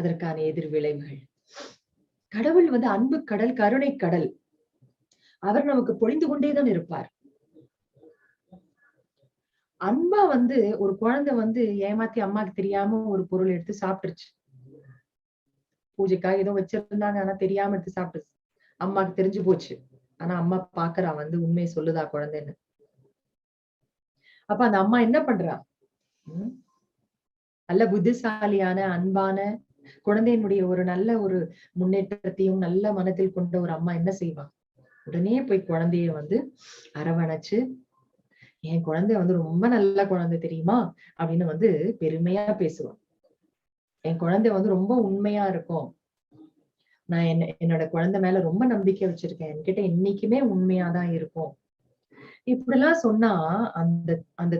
அதற்கான எதிர் விளைவுகள். கடவுள் வந்து அன்பு கடல், கருணை கடல். அவர் நமக்கு பொழிந்து கொண்டேதான் இருப்பார். அன்பா வந்து ஒரு குழந்தை வந்து ஏமாத்தி அம்மாக்கு தெரியாம ஒரு பொருள் எடுத்து சாப்பிட்டுருச்சு. பூஜைக்காக ஏதோ வச்சிருந்தாங்க, ஆனா தெரியாம எடுத்து சாப்பிட்டுச்சு. அம்மாக்கு தெரிஞ்சு போச்சு. ஆனா அம்மா பாக்குறா வந்து உண்மையை சொல்லுதா குழந்தைன்னு. அப்ப அந்த அம்மா என்ன பண்றா? நல்ல புத்திசாலியான, அன்பான குழந்தையினுடைய ஒரு நல்ல ஒரு முன்னேற்றத்தையும் நல்ல மனத்தில் கொண்ட ஒரு அம்மா என்ன செய்வா? உடனே போய் குழந்தைய வந்து அரவணைச்சு, என் குழந்தை வந்து ரொம்ப நல்ல குழந்தை தெரியுமா அப்படின்னு வந்து பெருமையா பேசுவான். என் குழந்தை வந்து ரொம்ப உண்மையா இருக்கும். நான் என்னோட குழந்தை மேல ரொம்ப நம்பிக்கை வச்சிருக்கேன். என்கிட்ட என்னைக்குமே உண்மையாதான் இருக்கும். இப்படிலாம் சொன்னா அந்த அந்த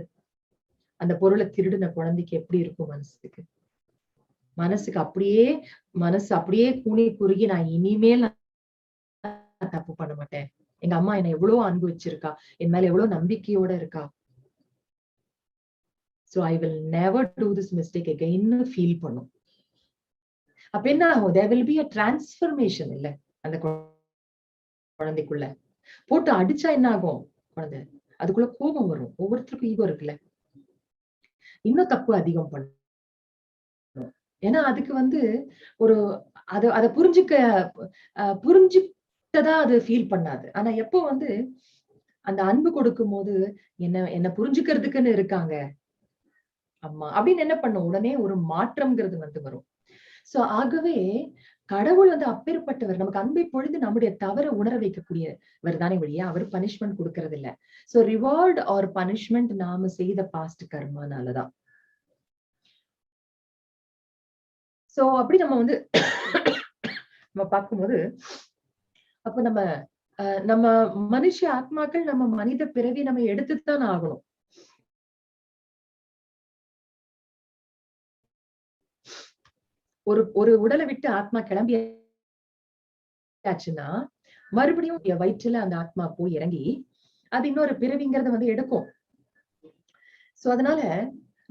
அந்த பொருளை திருடின குழந்தைக்கு எப்படி இருக்கும் மனசுக்கு? மனசு அப்படியே கூனி குறுகி நான் இனிமேல் தப்பு பண்ண மாட்டேன். எங்க அம்மா என்னை எவ்வளவு அன்பு வச்சிருக்கா, என் மேல எவ்வளவு நம்பிக்கையோட இருக்கா. So I will never do this mistake again feel பண்ணும். அப்ப என்ன ஆகும்? There will be a transformation இல்ல அந்த குழந்தைக்குள்ள. போட்டு அடிச்சா என்ன ஆகும்? குழந்தை அதுக்குள்ள கோபம் வரும். ஒவ்வொருத்தருக்கும் ஈகோ இருக்குல்ல. இன்னும் தப்பு அதிகம் பண்ணும். ஏன்னா அதுக்கு வந்து ஒரு அத புரிஞ்சுட்டதா அது ஃபீல் பண்ணாது. ஆனா எப்போ வந்து அந்த அன்பு கொடுக்கும் போது என்ன புரிஞ்சுக்கிறதுக்குன்னு இருக்காங்க அம்மா அப்படின்னு என்ன பண்ணும்? உடனே ஒரு மாற்றம்ங்கிறது வந்து வரும். சோ ஆகவே கடவுள் வந்து அப்பேற்பட்டவர். நமக்கு அன்பை பொழுது நம்முடைய தவற உணர வைக்கக்கூடியவர் தானே வழியா அவர் பனிஷ்மெண்ட் கொடுக்கறது இல்ல. சோ ரிவார்ட் ஆர் பனிஷ்மெண்ட் நாம செய்த பாஸ்ட் கர்மானாலதான். சோ அப்படி நம்ம வந்து நம்ம பார்க்கும்போது அப்ப நம்ம மனுஷ ஆத்மாக்கள் நம்ம மனித பிறவி நம்ம எடுத்துதான் ஆகணும். ஒரு உடலை விட்டு ஆத்மா கிளம்பியாச்சுன்னா மறுபடியும் வயிற்றுல அந்த ஆத்மா போய் இறங்கி அது இன்னொரு பிறவிங்கிறத வந்து எடுக்கும். சோ அதனால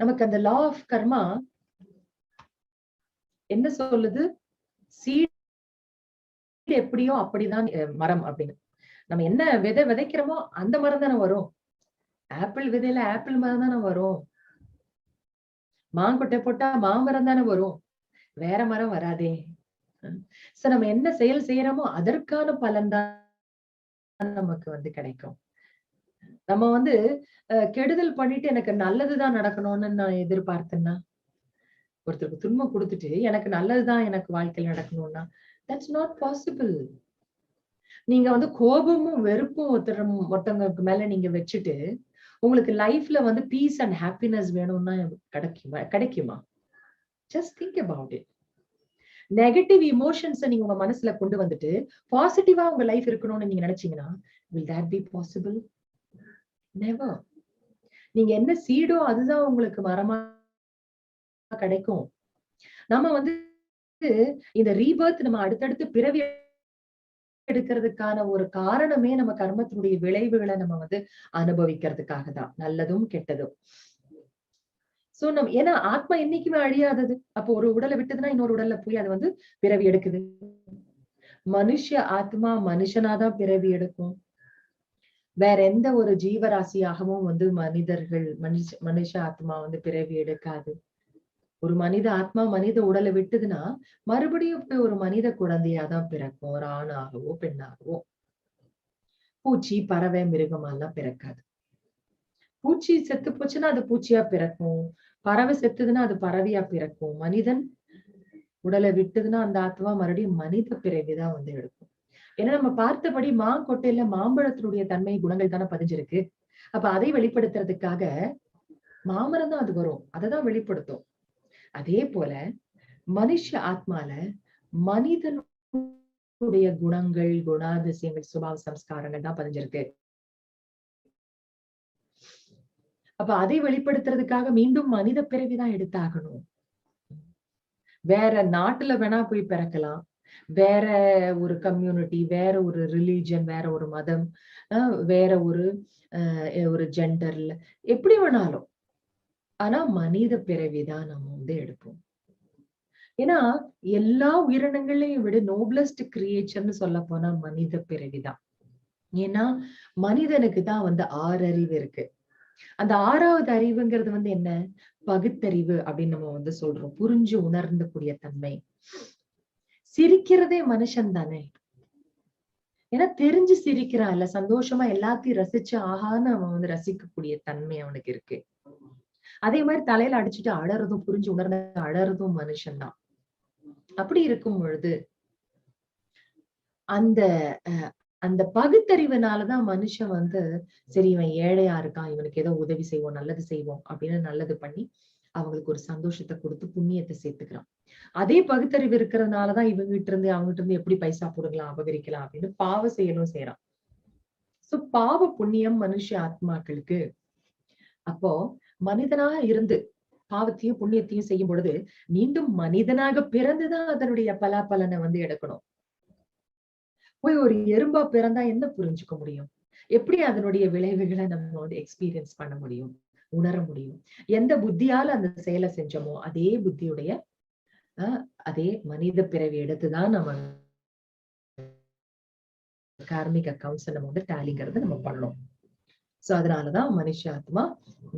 நமக்கு அந்த லா ஆஃப் கர்மா என்ன சொல்லுது? சீட் எப்படியோ அப்படிதான் மரம் அப்படின்னு. நம்ம என்ன விதை விதைக்கிறோமோ அந்த மரம் தானே வரும். ஆப்பிள் விதையில ஆப்பிள் மரம் தானே வரும். மாங்கொட்டை போட்டா மாமரம் தானே வரும். வேற மரம் வராதே. சோ நம்ம என்ன செயல் செய்யறோமோ அதற்கான பலன் தான் நமக்கு வந்து கிடைக்கும். நம்ம வந்து கெடுதல் பண்ணிட்டு எனக்கு நல்லதுதான் நடக்கணும்னு நான் எதிர்பார்த்தேன்னா, ஒருத்தருக்கு துன்பம் கொடுத்துட்டு எனக்கு நல்லதுதான் எனக்கு வாழ்க்கையில் நடக்கணும்னா that's not possible. நீங்க வந்து கோபமும் வெறுப்பும் ஒருத்தவங்களுக்கு மேல நீங்க வச்சுட்டு உங்களுக்கு லைஃப்ல வந்து பீஸ் அண்ட் ஹாப்பினஸ் வேணும்னா கிடைக்குமா? Just think about it. Negative இமோஷன்ஸை நீங்க உங்க மனசுல கொண்டு வந்துட்டு பாசிட்டிவா உங்க லைஃப் இருக்கணும்னு நீங்க நினைச்சீங்கன்னா will that be possible? Never. நீங்க என்ன சீடோ அதுதான் உங்களுக்கு மரமா கிடைக்கும். நம்ம வந்து இந்த ரீபர்த் நம்ம அடுத்தடுத்து பிறவி எடுக்கிறதுக்கான ஒரு காரணமே நம்ம கர்மத்தினுடைய விளைவுகளை நம்ம வந்து அனுபவிக்கிறதுக்காக தான், நல்லதும் கெட்டதும். சோ ஏன்னா ஆத்மா என்னைக்குமே அழியாதது. அப்போ ஒரு உடலை விட்டதுன்னா இன்னொரு உடல்ல போய் அது வந்து பிறவி எடுக்குது. மனுஷ ஆத்மா மனுஷனாதான் பிறவி எடுக்கும். வேற எந்த ஒரு ஜீவராசியாகவும் வந்து மனுஷ ஆத்மா வந்து பிறவி எடுக்காது. ஒரு மனித ஆத்மா மனித உடலை விட்டுதுன்னா மறுபடியும் போய் ஒரு மனித குழந்தையாதான் பிறக்கும். ஒரு ஆணாகவோ பெண்ணாகவோ. பூச்சி, பறவை, மிருகம் எல்லாம் பிறக்காது. பூச்சி செத்து போச்சுன்னா அது பூச்சியா பிறக்கும். பறவை செத்துதுன்னா அது பறவையா பிறக்கும். மனிதன் உடலை விட்டுதுன்னா அந்த ஆத்மா மறுபடியும் மனித பிறவிதான் வந்து எடுக்கும். ஏன்னா நம்ம பார்த்தபடி மாங்கொட்டையில மாம்பழத்தினுடைய தன்மை குணங்கள் தானே பதிஞ்சிருக்கு. அப்ப அதை வெளிப்படுத்துறதுக்காக மாமரம் தான் அது வரும். அததான் வெளிப்படுத்தும். அதே போல மனுஷ ஆத்மால மனிதனுடைய குணங்கள், குணாதிசயங்கள், சுபாவ சம்ஸ்காரங்கள் தான் பதிஞ்சிருக்கு. அப்ப அதை வெளிப்படுத்துறதுக்காக மீண்டும் மனித பிறவிதான் எடுத்தாகணும். வேற நாட்டுல வேணா போய் பிறக்கலாம். வேற ஒரு கம்யூனிட்டி, வேற ஒரு ரிலிஜன், வேற ஒரு மதம், வேற ஒரு ஜெண்டர்ல எப்படி வேணாலும். ஆனா மனித பிறவிதான் நம்ம வந்து எடுப்போம். ஏன்னா எல்லா உயிரினங்களையும் விட நோபலஸ்ட் கிரியேச்சர்னு சொல்ல போனா மனித பிறவிதான். ஏன்னா மனிதனுக்கு தான் வந்து 6 அறிவு இருக்கு. அந்த 6வது அறிவுங்கிறது வந்து என்ன? பகுத்தறிவு அப்படின்னு நம்ம வந்து சொல்றோம். புரிஞ்சு உணர்ந்த கூடிய தன்மை. சிரிக்கிறதே மனுஷன் தானே. ஏன்னா தெரிஞ்சு சிரிக்கிறான் இல்ல, சந்தோஷமா எல்லாத்தையும் ரசிச்சு ஆகான்னு அவன் வந்து ரசிக்கக்கூடிய தன்மை அவனுக்கு இருக்கு. அதே மாதிரி தலையில அடிச்சுட்டு அழறதும், புரிஞ்சு உணர்ந்த அழறதும் மனுஷன் தான். அப்படி இருக்கும் பொழுது அந்த அந்த பகுத்தறிவுனாலதான் மனுஷன் வந்து சரி இவன் ஏழையா இருக்கான், இவனுக்கு ஏதோ உதவி செய்வோம், நல்லது செய்வோம் அப்படின்னு நல்லது பண்ணி அவங்களுக்கு ஒரு சந்தோஷத்தை கொடுத்து புண்ணியத்தை சேர்த்துக்கிறான். அதே பகுத்தறிவு இருக்கிறதுனாலதான் இவங்கிட்ட இருந்து அவங்ககிட்ட இருந்து எப்படி பைசா போடுக்கலாம், அபகரிக்கலாம் அப்படின்னு பாவ செயலும் செய்யறான். சோ பாவ புண்ணியம் மனுஷ ஆத்மாக்களுக்கு. அப்போ மனிதனாக இருந்து பாவத்தையும் புண்ணியத்தையும் செய்யும் பொழுது மீண்டும் மனிதனாக பிறந்துதான் அதனுடைய பலாபலனை வந்து எடுக்கணும். போய் ஒரு எறும்பா பிறந்தா என்ன புரிஞ்சுக்க முடியும்? எப்படி அதனுடைய விளைவுகளை நம்ம வந்து எக்ஸ்பீரியன்ஸ் பண்ண முடியும், உணர முடியும்? எந்த புத்தியால அந்த செயலை செஞ்சோமோ அதே புத்தியுடைய அதே மனித பிறவி எடுத்துதான் நம்ம கார்மிக் அக்கவுண்ட்ஸ் நம்ம வந்து டேலிங்கிறத நம்ம பண்ணணும். சோ அதனாலதான் மனுஷ ஆத்மா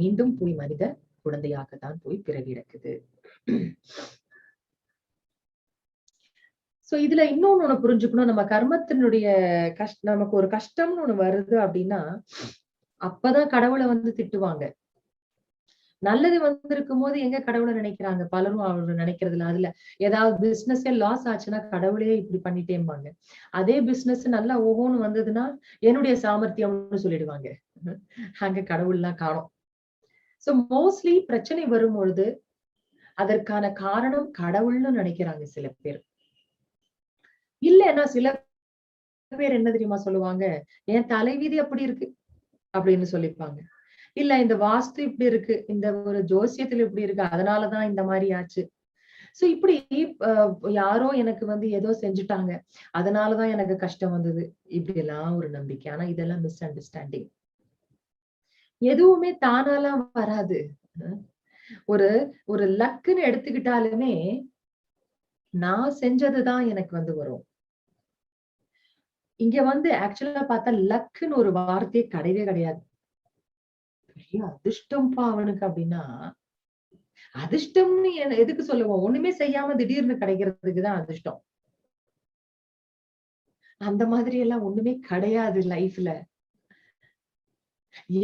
மீண்டும் போய் மனித குழந்தையாகத்தான் போய் பிறவி எடுக்குது. சோ இதுல இன்னொன்னு புரிஞ்சுக்கணும். நம்ம கர்மத்தினுடைய நமக்கு ஒரு கஷ்டம்னு ஒண்ணு வருது அப்படின்னா அப்பதான் கடவுளை வந்து திட்டுவாங்க. நல்லது வந்திருக்கும் போது எங்க கடவுளை நினைக்கிறாங்க? பலரும் அவரு நினைக்கிறதுல அதுல ஏதாவது பிசினஸே லாஸ் ஆச்சுன்னா கடவுளே இப்படி பண்ணிட்டேம்பாங்க. அதே பிசினஸ் நல்லா ஓஹோன்னு வந்ததுன்னா என்னுடைய சாமர்த்தியம்னு சொல்லிடுவாங்க. அங்க கடவுள்லாம் காணோம். சோ மோஸ்ட்லி பிரச்சனை வரும்பொழுது அதற்கான காரணம் கடவுள்னு நினைக்கிறாங்க சில பேர். இல்லைன்னா சில பேர் என்ன தெரியுமா சொல்லுவாங்க? என் தலைவிதி அப்படி இருக்கு அப்படின்னு சொல்லிப்பாங்க. இல்ல இந்த வாஸ்து இப்படி இருக்கு, இந்த ஒரு ஜோசியத்துல இப்படி இருக்கு, அதனாலதான் இந்த மாதிரி ஆச்சு. சோ இப்படி யாரோ எனக்கு வந்து ஏதோ செஞ்சுட்டாங்க, அதனாலதான் எனக்கு கஷ்டம் வந்தது. இப்படி எல்லாம் ஒரு நம்பிக்கை. ஆனா இதெல்லாம் மிஸ் அண்டர்ஸ்டாண்டிங். எதுவுமே தானாலாம் வராது. ஒரு ஒரு லக்குன்னு எடுத்துக்கிட்டாலுமே நான் செஞ்சதுதான் எனக்கு வந்து வரும். இங்க வந்து ஆக்சுவலா பார்த்தா லக்குன்னு ஒரு வார்த்தையே கிடையவே கிடையாது. பெரிய அதிர்ஷ்டம்பா அவனுக்கு அப்படின்னா, அதிர்ஷ்டம்னு எதுக்கு சொல்லுவோம்? ஒண்ணுமே செய்யாம திடீர்னு கிடைக்கிறதுக்குதான் அதிர்ஷ்டம். அந்த மாதிரி எல்லாம் ஒண்ணுமே கிடையாது லைஃப்ல.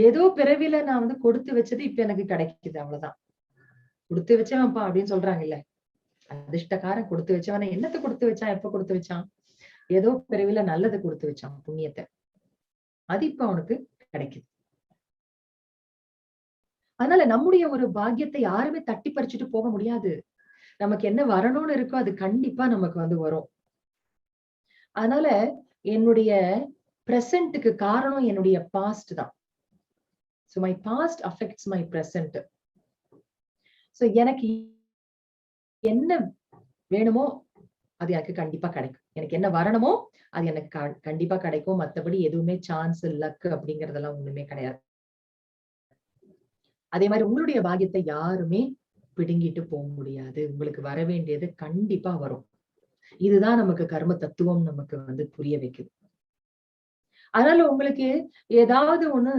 ஏதோ பிறவில நான் வந்து கொடுத்து வச்சது இப்ப எனக்கு கிடைக்குது, அவ்வளவுதான். கொடுத்து வச்சவன்ப்பா அப்படின்னு சொல்றாங்கல்ல, அதிர்ஷ்டக்காரன் கொடுத்து வச்சவன. என்னத்தை கொடுத்து வச்சான்? எப்ப கொடுத்து வச்சான்? ஏதோ பிறவில நல்லது கொடுத்து வச்சான், புண்ணியத்தை. அது இப்ப அவனுக்கு கிடைக்குது. அதனால நம்முடைய ஒரு பாக்கியத்தை யாருமே தட்டி பறிச்சுட்டு போக முடியாது. நமக்கு என்ன வரணும்னு இருக்கோ அது கண்டிப்பா நமக்கு வந்து வரும். அதனால என்னுடைய பிரசன்ட்டுக்கு காரணம் என்னுடைய பாஸ்ட் தான். So my past affects my present. So எனக்கு என்ன வேணுமோ அது எனக்கு கண்டிப்பா கிடைக்கும். எனக்கு என்ன வரணுமோ அது எனக்கு கண்டிப்பா கிடைக்கும். மத்தபடி எதுவுமே சான்ஸ், லக் அப்படிங்கறதெல்லாம் ஒண்ணுமே கிடையாது. அதே மாதிரி உங்களுடைய பாக்கியத்தை யாருமே பிடுங்கிட்டு போக முடியாது. உங்களுக்கு வர வேண்டியது கண்டிப்பா வரும். இதுதான் நமக்கு கர்ம தத்துவம் நமக்கு புரிய வைக்குது. அதனால உங்களுக்கு ஏதாவது ஒண்ணு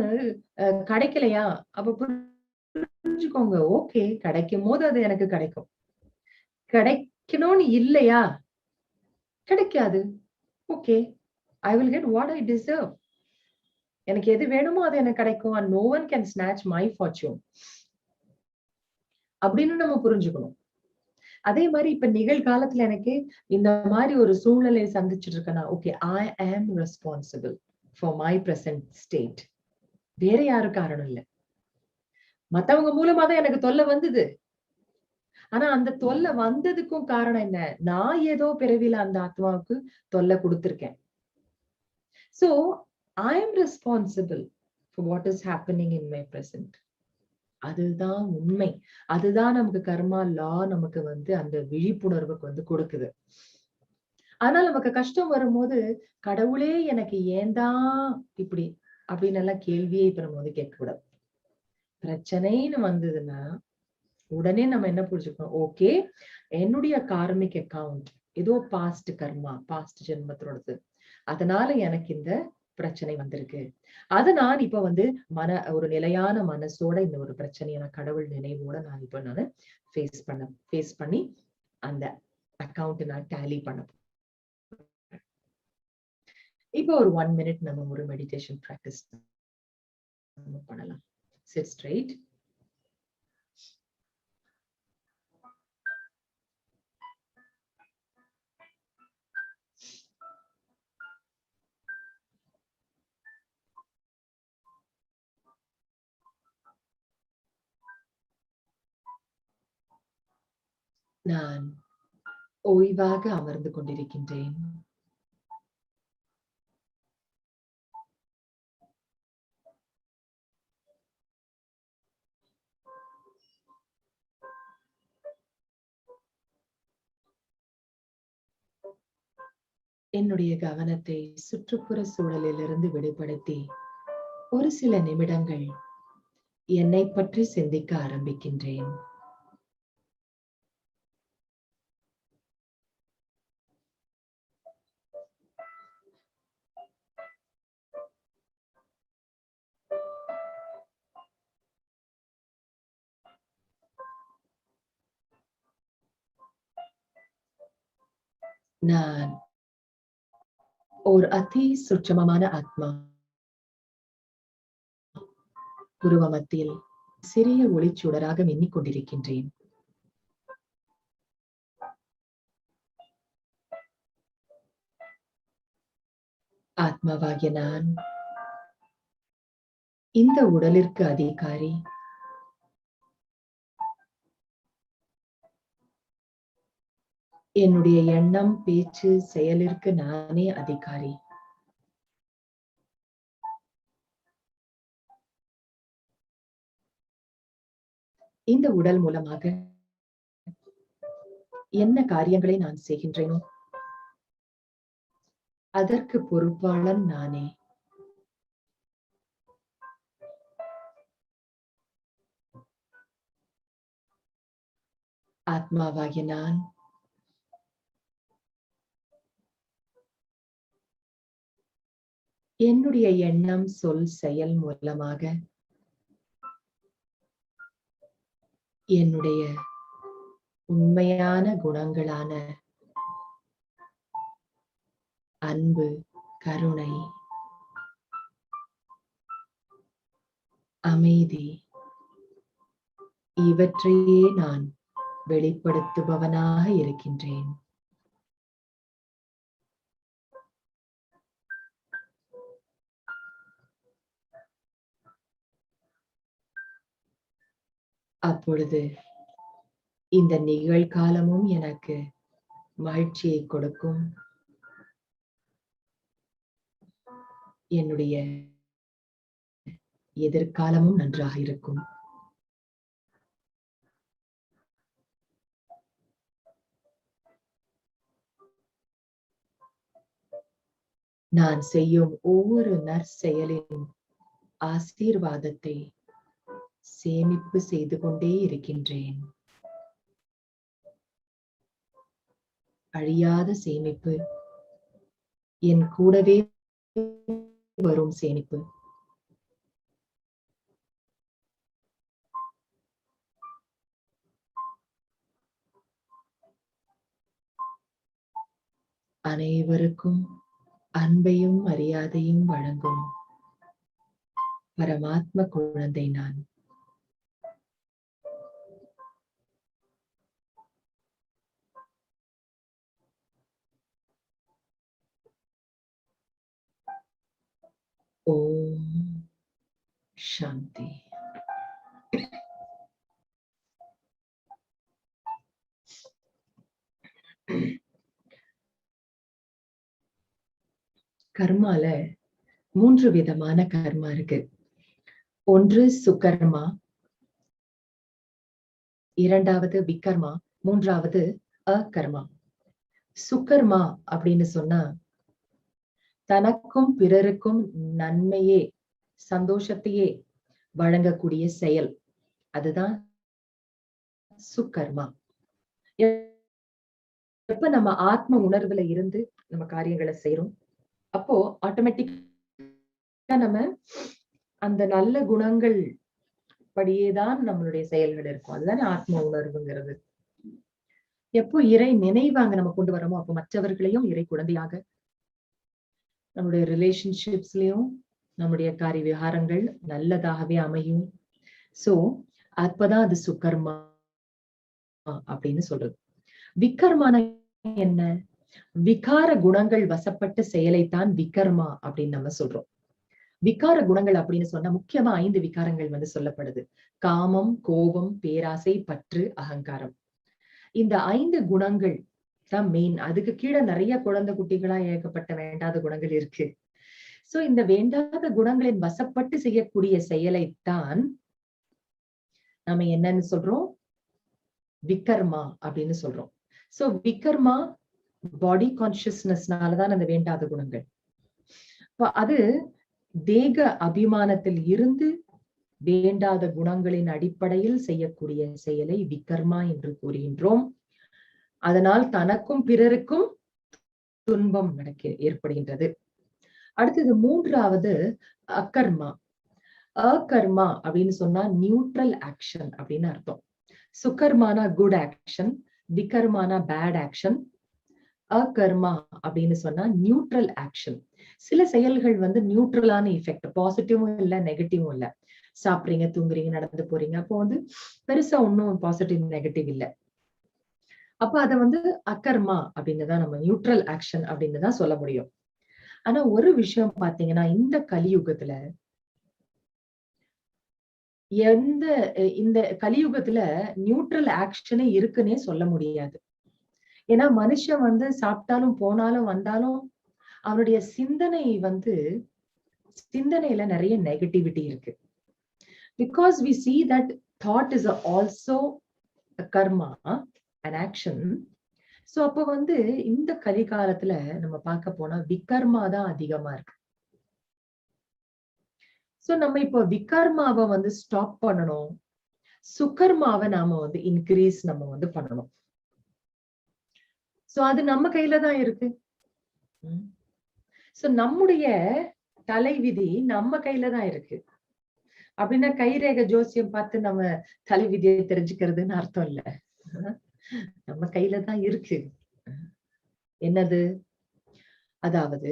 கிடைக்கலையா? அப்ப புரிஞ்சுக்கோங்க. ஓகே, கிடைக்கும் போது அது எனக்கு கிடைக்கும். கிடைக்கணும்னு இல்லையா? கிடைக்காது. Okay. I will get what I deserve. எனக்கு எது வேணுமோ அது எனக்கு கிடைக்கும். And no one can snatch my fortune. அப்படின்னு நம்ம புரிஞ்சுக்கணும். அதே மாதிரி இப்ப நிகழ்காலத்துல எனக்கு இந்த மாதிரி ஒரு சூழ்நிலையை சந்திச்சுட்டு இருக்கேன்னா, okay, I am responsible for my present state. வேற யாரும் காரணம் இல்ல. மத்தவங்க மூலமா தான் எனக்கு தொல்லை வந்தது. ஆனா அந்த தொல்லை வந்ததுக்கும் காரணம் என்ன? நான் ஏதோ பிறவில அந்த ஆத்மாவுக்கு தொல்லை கொடுத்திருக்கேன். So I am responsible for what is happening in my present. அதுதான் உண்மை. அதுதான் நமக்கு கர்மா லா நமக்கு அந்த விழிப்புணர்வுக்கு கொடுக்குது. ஆனால் நமக்கு கஷ்டம் வரும்போது கடவுளே எனக்கு ஏன்தான் இப்படி அப்படின்னு எல்லாம் கேள்வியே இப்ப நம்ம கேட்க கூடாது. பிரச்சனைன்னு வந்ததுன்னா உடனே நம்ம என்ன புரிஞ்சுக்கணும்? ஓகே, என்னுடைய கார்மிக் அக்கவுண்ட் ஏதோ பாஸ்ட் கர்மா, பாஸ்ட் ஜென்மத்தோடது, அதனால எனக்கு இந்த பிரச்சனை வந்திருக்கு. அத நான் இப்ப ஒரு நிலையான மனசோட இந்த ஒரு பிரச்சனையை நான் கடவுள் நினைவோட நான் இப்ப ஃபேஸ் பண்ணி அந்த அக்கவுண்ட் நான் டேலி பண்ண. இப்போ ஒரு 1 minute நம்ம ஒரு மெடிடேஷன் பிராக்டிஸ் பண்ணலாம். Sit straight. நான் ஓய்வாக அமர்ந்து கொண்டிருக்கின்றேன். என்னுடைய கவனத்தை சுற்றுப்புற சூழலிலிருந்து விடுபடுத்தி ஒரு சில நிமிடங்கள் என்னை பற்றி சிந்திக்க ஆரம்பிக்கின்றேன். நான் ஒரு அதி சூட்சமமான ஆத்மா. புருவ மத்தியில் சிறிய ஒளிச்சுடராக மின்னிக் கொண்டிருக்கின்றேன். ஆத்மாவாகிய நான் இந்த உடலிற்கு அதிகாரி. என்னுடைய எண்ணம், பேச்சு, செயலிற்கு நானே அதிகாரி. இந்த உடல் மூலமாக என்ன காரியங்களை நான் செய்கின்றேனோ அதற்கு பொறுப்பாளன் நானே. ஆத்மாவாகிய நான் என்னுடைய எண்ணம், சொல், செயல் மூலமாக என்னுடைய உண்மையான குணங்களான அன்பு, கருணை, அமைதி இவற்றையே நான் வெளிப்படுத்துபவனாக இருக்கின்றேன். அப்பொழுது இந்த நிகழ்காலமும் எனக்கு மகிழ்ச்சியை கொடுக்கும். என்னுடைய எதிர்காலமும் நன்றாக இருக்கும். நான் செய்யும் ஒவ்வொரு நற்செயலின் ஆசீர்வாதத்தை சேமிப்பு செய்து கொண்டே இருக்கின்றேன். அழியாத சேமிப்பு, என் கூடவே வரும் சேமிப்பு. அனைவருக்கும் அன்பையும் மரியாதையும் வழங்கும் பரமாத்ம குழந்தை நான். ஓம் சாந்தி. கர்மால 3 விதமான கர்மா இருக்கு. ஒன்று சுகர்மா, இரண்டாவது விகர்மா, மூன்றாவது அகர்மா. சுகர்மா அப்படின்னு சொன்னா தனக்கும் பிறருக்கும் நன்மையே சந்தோஷத்தையே வழங்கக்கூடிய செயல், அதுதான் சுகர்மா. எப்ப நம்ம ஆத்ம உணர்வுல இருந்து நம்ம காரியங்களை செய்யறோம், அப்போ ஆட்டோமேட்டிக்கா நம்ம அந்த நல்ல குணங்கள் படியேதான் நம்மளுடைய செயல்கள் இருக்கும். அதுதானே ஆத்ம உணர்வுங்கிறது. எப்போ இறை நினைவாங்க நம்ம கொண்டு வரோமோ, அப்போ மற்றவர்களையும் இறை குழந்தையாக, நம்முடைய ரிலேஷன்ஷிப்ஸ்லயும் நம்முடைய காரிய விவகாரங்கள் நல்லதாகவே அமையும். சோ அப்பதான் அது சுகர்மா அப்படின்னு சொல்றது. விகர்மான என்ன? விகார குணங்கள் வசப்பட்ட செயலைத்தான் விகர்மா அப்படின்னு நம்ம சொல்றோம். விகார குணங்கள் அப்படின்னு சொன்னா முக்கியமா 5 விகாரங்கள் சொல்லப்படுது. காமம், கோபம், பேராசை, பற்று, அகங்காரம். இந்த 5 குணங்கள் தான் மெயின். அதுக்கு கீழே நிறைய குழந்தை குட்டிகளா ஏகப்பட்ட வேண்டாத குணங்கள் இருக்கு. சோ இந்த வேண்டாத குணங்களின் வசப்பட்டு செய்யக்கூடிய செயலைத்தான் நாம என்னன்னு சொல்றோம்? விகர்மா அப்படின்னு சொல்றோம். சோ விகர்மா பாடி கான்சியஸ்னஸ்னாலதான் அந்த வேண்டாத குணங்கள். அது தேக அபிமானத்தில் இருந்து வேண்டாத குணங்களின் அடிப்படையில் செய்யக்கூடிய செயலை விகர்மா என்று கூறுகின்றோம். அதனால் தனக்கும் பிறருக்கும் துன்பம் ஏற்படுகின்றது. அடுத்தது 3வது அகர்மா. அகர்மா அப்படின்னு சொன்னா நியூட்ரல் ஆக்ஷன் அப்படின்னு அர்த்தம். சுகர்மானா குட் ஆக்ஷன், விகர்மானா பேட் ஆக்ஷன், அகர்மா அப்படின்னு சொன்னா நியூட்ரல் ஆக்ஷன். சில செயல்கள் நியூட்ரலான எஃபெக்ட், பாசிட்டிவும் இல்ல நெகட்டிவும் இல்ல. சாப்பிடுறீங்க, தூங்குறீங்க, நடந்து போறீங்க, அப்போ பெருசா ஒன்னும் பாசிட்டிவ் நெகட்டிவ் இல்ல. அப்ப அத அகர்மா அப்படின்னு தான் நம்ம நியூட்ரல் ஆக்ஷன் அப்படின்னு தான் சொல்ல முடியும். ஆனா ஒரு விஷயம் பாத்தீங்கன்னா, இந்த கலியுகத்துல இந்த கலியுகத்துல நியூட்ரல் ஆக்ஷனே இருக்குன்னே சொல்ல முடியாது. ஏன்னா மனுஷன் சாப்பிட்டாலும் போனாலும் வந்தாலும் அவனுடைய சிந்தனையில நிறைய நெகட்டிவிட்டி இருக்கு. Because we see that thought is also a karma, an action. So அப்ப இந்த கலிகாலத்துல நம்ம பார்க்க போனா விகர்மா தான் அதிகமா இருக்கு. சோ நம்ம இப்போ விகர்மாவை ஸ்டாப் பண்ணணும், சுகர்மாவை நாம இன்க்ரீஸ் நம்ம பண்ணணும். சோ அது நம்ம கையில தான் இருக்கு. சோ நம்முடைய தலைவிதி நம்ம கையில தான் இருக்கு. அப்படின்னா கைரேக ஜோசியம் பார்த்து நம்ம தலைவிதியை தெரிஞ்சுக்கிறதுன்னு அர்த்தம் இல்ல. நம்ம கையில தான் இருக்கு. என்னது? அதாவது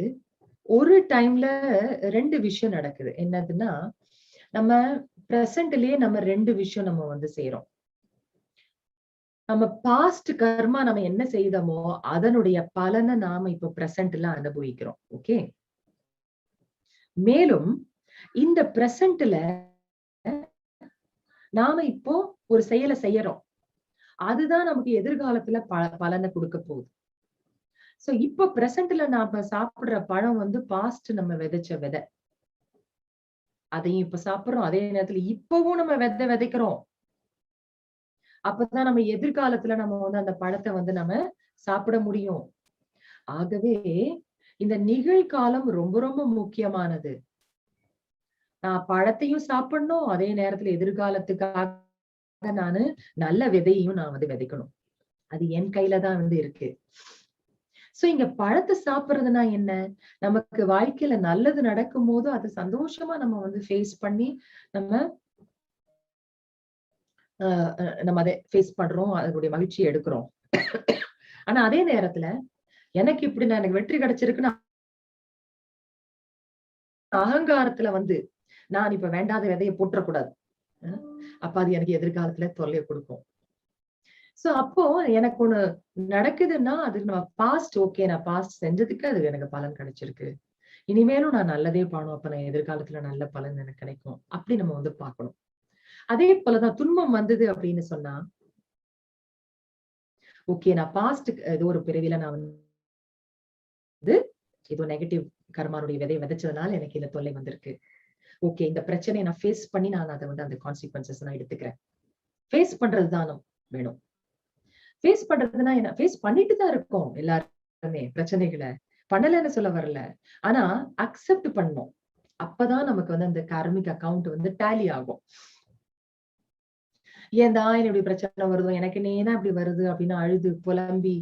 ஒரு டைம்ல 2 விஷயம் நடக்குது. என்னதுன்னா, நம்ம பிரசன்ட்லயே நம்ம 2 விஷயம் நம்ம செய்யறோம். நம்ம பாஸ்ட் கர்மா நம்ம என்ன செய்தோமோ அதனுடைய பலனை நாம இப்ப பிரசன்ட்ல அனுபவிக்கிறோம். ஓகே. மேலும் இந்த பிரசன்ட்ல நாம இப்போ ஒரு செயலை செய்யறோம். அதுதான் நமக்கு எதிர்காலத்துல பலனை கொடுக்க போகுது. சோ இப்ப பிரசன்ட்ல நாம சாப்பிடுற பழம் பாஸ்ட் நம்ம விதைச்ச விதை. அதையும் இப்ப சாப்பிடுறோம். அதே நேரத்துல இப்பவும் நம்ம விதைக்கிறோம். அப்பதான் நம்ம எதிர்காலத்துல நம்ம அந்த பழத்தை நம்ம சாப்பிட முடியும். ஆகவே இந்த நிகழ்காலம் ரொம்ப ரொம்ப முக்கியமானது. நான் பழத்தையும் சாப்பிடணும், அதே நேரத்துல எதிர்காலத்துக்காக நானு நல்ல விதையையும் நான் வந்து விதைக்கணும். அது என் கையில தான் வந்து இருக்கு. சோ இங்க பழத்தை சாப்பிடுறதுனா என்ன? நமக்கு வாழ்க்கையில நல்லது நடக்கும் போது அது சந்தோஷமா நம்ம வந்து ஃபேஸ் பண்ணி நம்ம நம்ம அதை ஃபேஸ் பண்றோம், அதனுடைய மகிழ்ச்சியை எடுக்கிறோம். ஆனா அதே நேரத்துல எனக்கு இப்படி எனக்கு வெற்றி கிடைச்சிருக்குன்னு அகங்காரத்துல வந்து நான் இப்ப வேண்டாத விதையை போட்டுறக்கூடாது. அப்ப அது எனக்கு எதிர்காலத்துல தொல்லையை கொடுக்கும். சோ அப்போ எனக்கு ஒண்ணு நடக்குதுன்னா அது நம்ம பாஸ்ட் ஓகே, நான் பாஸ்ட் செஞ்சதுக்கு அது எனக்கு பலன் கிடைச்சிருக்கு. இனிமேலும் நான் நல்லதே பண்ணும், அப்ப நான் எதிர்காலத்துல நல்ல பலன் எனக்கு கிடைக்கும். அப்படி நம்ம வந்து பார்க்கணும். அதே போலதான் துன்பம் வந்தது அப்படின்னு சொன்னா, ஓகே நான் பாஸ்ட் ஏதோ ஒரு பிறவில நான் வந்து ஏதோ நெகட்டிவ் கர்மானுடைய விதை விதைச்சதுனால எனக்கு இந்த தொல்லை வந்திருக்கு. ஓகே இந்த பிரச்சனையை நான் ஃபேஸ் பண்ணி நான் அதை வந்து அந்த கான்சிக்வன்சஸ் நான் எடுத்துக்கிறேன். ஃபேஸ் பண்றதுதான் வேணும். ஃபேஸ் பண்றதுன்னா என்ன? ஃபேஸ் பண்ணிட்டு தான் இருக்கோம் எல்லாருமே பிரச்சனைகளை. பண்ணலன்னு சொல்ல வரல. ஆனா அக்செப்ட் பண்ணணும். அப்பதான் நமக்கு வந்து அந்த கார்மிக் அக்கவுண்ட் வந்து டேலி ஆகும். ஏன்டா இப்படி பிரச்சனை வருதோ, எனக்கு தான் இப்படி வருது அப்படின்னு அழுது புலம்பி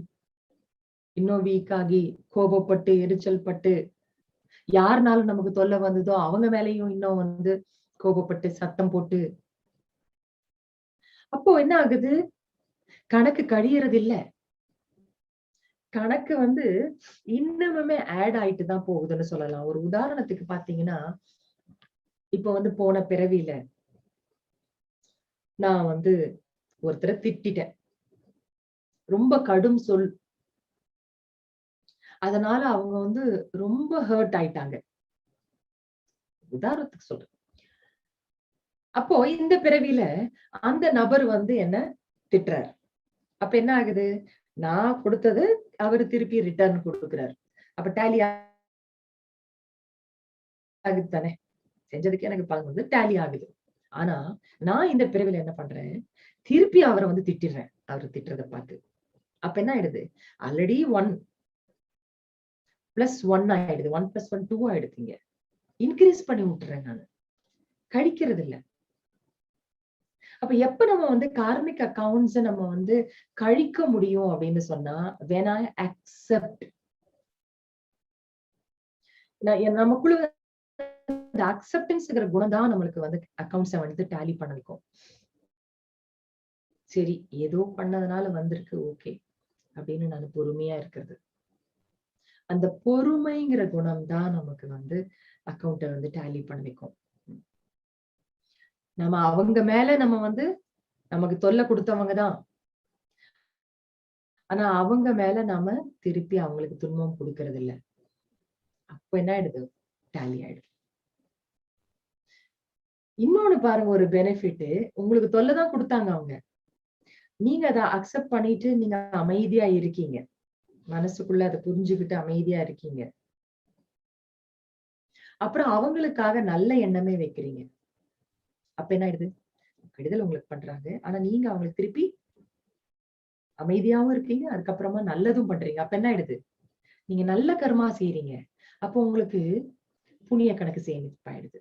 இன்னும் வீக் ஆகி கோபப்பட்டு எரிச்சல் பட்டு யாருனாலும் நமக்கு தொல்லை வந்ததோ அவங்க மேலேயும் இன்னும் வந்து கோபப்பட்டு சத்தம் போட்டு அப்போ என்ன ஆகுது? கணக்கு கழியறது இல்ல. கணக்கு வந்து இன்னமுமே ஆட் ஆயிட்டு தான் போகுதுன்னு சொல்லலாம். ஒரு உதாரணத்துக்கு பாத்தீங்கன்னா, இப்ப வந்து போன பிறவியில நான் வந்து ஒருத்தரை திட்டிட்டேன். ரொம்ப கடும் சொல். அதனால அவங்க வந்து ரொம்ப ஹர்ட் ஆயிட்டாங்க. உதாரணத்துக்கு சொல்றேன். அப்போ இந்த பிறவியில அந்த நபர் வந்து என்ன திட்டுறாரு. அப்ப என்ன ஆகுது? நான் கொடுத்தது அவரு திருப்பி ரிட்டர்ன் கொடுக்கிறார். அப்ப டேலி ஆகுது தானே. செஞ்சதுக்கு எனக்கு பலன் வந்து டேலி ஆகுது. ஆனா நான் இந்த பிறவில என்ன பண்றேன்? திருப்பி அவரை வந்து திட்டிடுறேன். அவரு திட்டுறத பார்த்து. அப்ப என்ன ஆயிடுது? ஆல்ரெடி 1 + 1 ஆயிடுது. 1 + 1 2 ஆயிடுதுங்க. இன்கிரீஸ் பண்ணி விட்டுறேன் நானு. கழிக்கிறது இல்ல. அப்ப எப்ப நம்ம வந்து கார்மிக் அக்கவுண்ட்ஸ் நம்ம வந்து கழிக்க முடியும் அப்படின்னு சொன்னா, when I accept. நமக்குள்ள இந்த அக்செப்டன்ஸ்ங்கிற குணம் தான் நம்மளுக்கு வந்து அக்கவுண்ட்ஸ வந்து டேலி பண்ண வைக்கும். சரி ஏதோ பண்ணதுனால வந்திருக்கு ஓகே அப்படின்னு நான் பொறுமையா இருக்கிறது. அந்த பொறுமைங்கிற குணம் தான் நமக்கு வந்து அக்கவுண்ட வந்து டேலி பண்ண வைக்கும். நம்ம அவங்க மேல நம்ம வந்து நமக்கு தொல்லை கொடுத்தவங்க தான். ஆனா அவங்க மேல நாம திருப்பி அவங்களுக்கு துன்பம் கொடுக்கறது இல்ல. அப்ப என்ன ஆயிடுது? டேலி ஆயிடுது. இன்னொன்னு பாருங்க ஒரு பெனிஃபிட். உங்களுக்கு தொல்லை தான் கொடுத்தாங்க அவங்க. நீங்க அதை அக்செப்ட் பண்ணிட்டு நீங்க அமைதியா இருக்கீங்க. மனசுக்குள்ள அதை புரிஞ்சுக்கிட்டு அமைதியா இருக்கீங்க. அப்புறம் அவங்களுக்காக நல்ல எண்ணமே வைக்கிறீங்க. அப்ப என்ன ஆயிடுது? கெடுதல் உங்களுக்கு பண்றாங்க. ஆனா நீங்க அவங்களுக்கு திருப்பி அமைதியாவும் இருக்கீங்க. அதுக்கப்புறமா நல்லதும் பண்றீங்க. அப்ப என்ன ஆயிடுது? நீங்க நல்ல கர்மா செய்றீங்க. அப்போ உங்களுக்கு புண்ணிய கணக்கு சேமிப்பாயிடுது.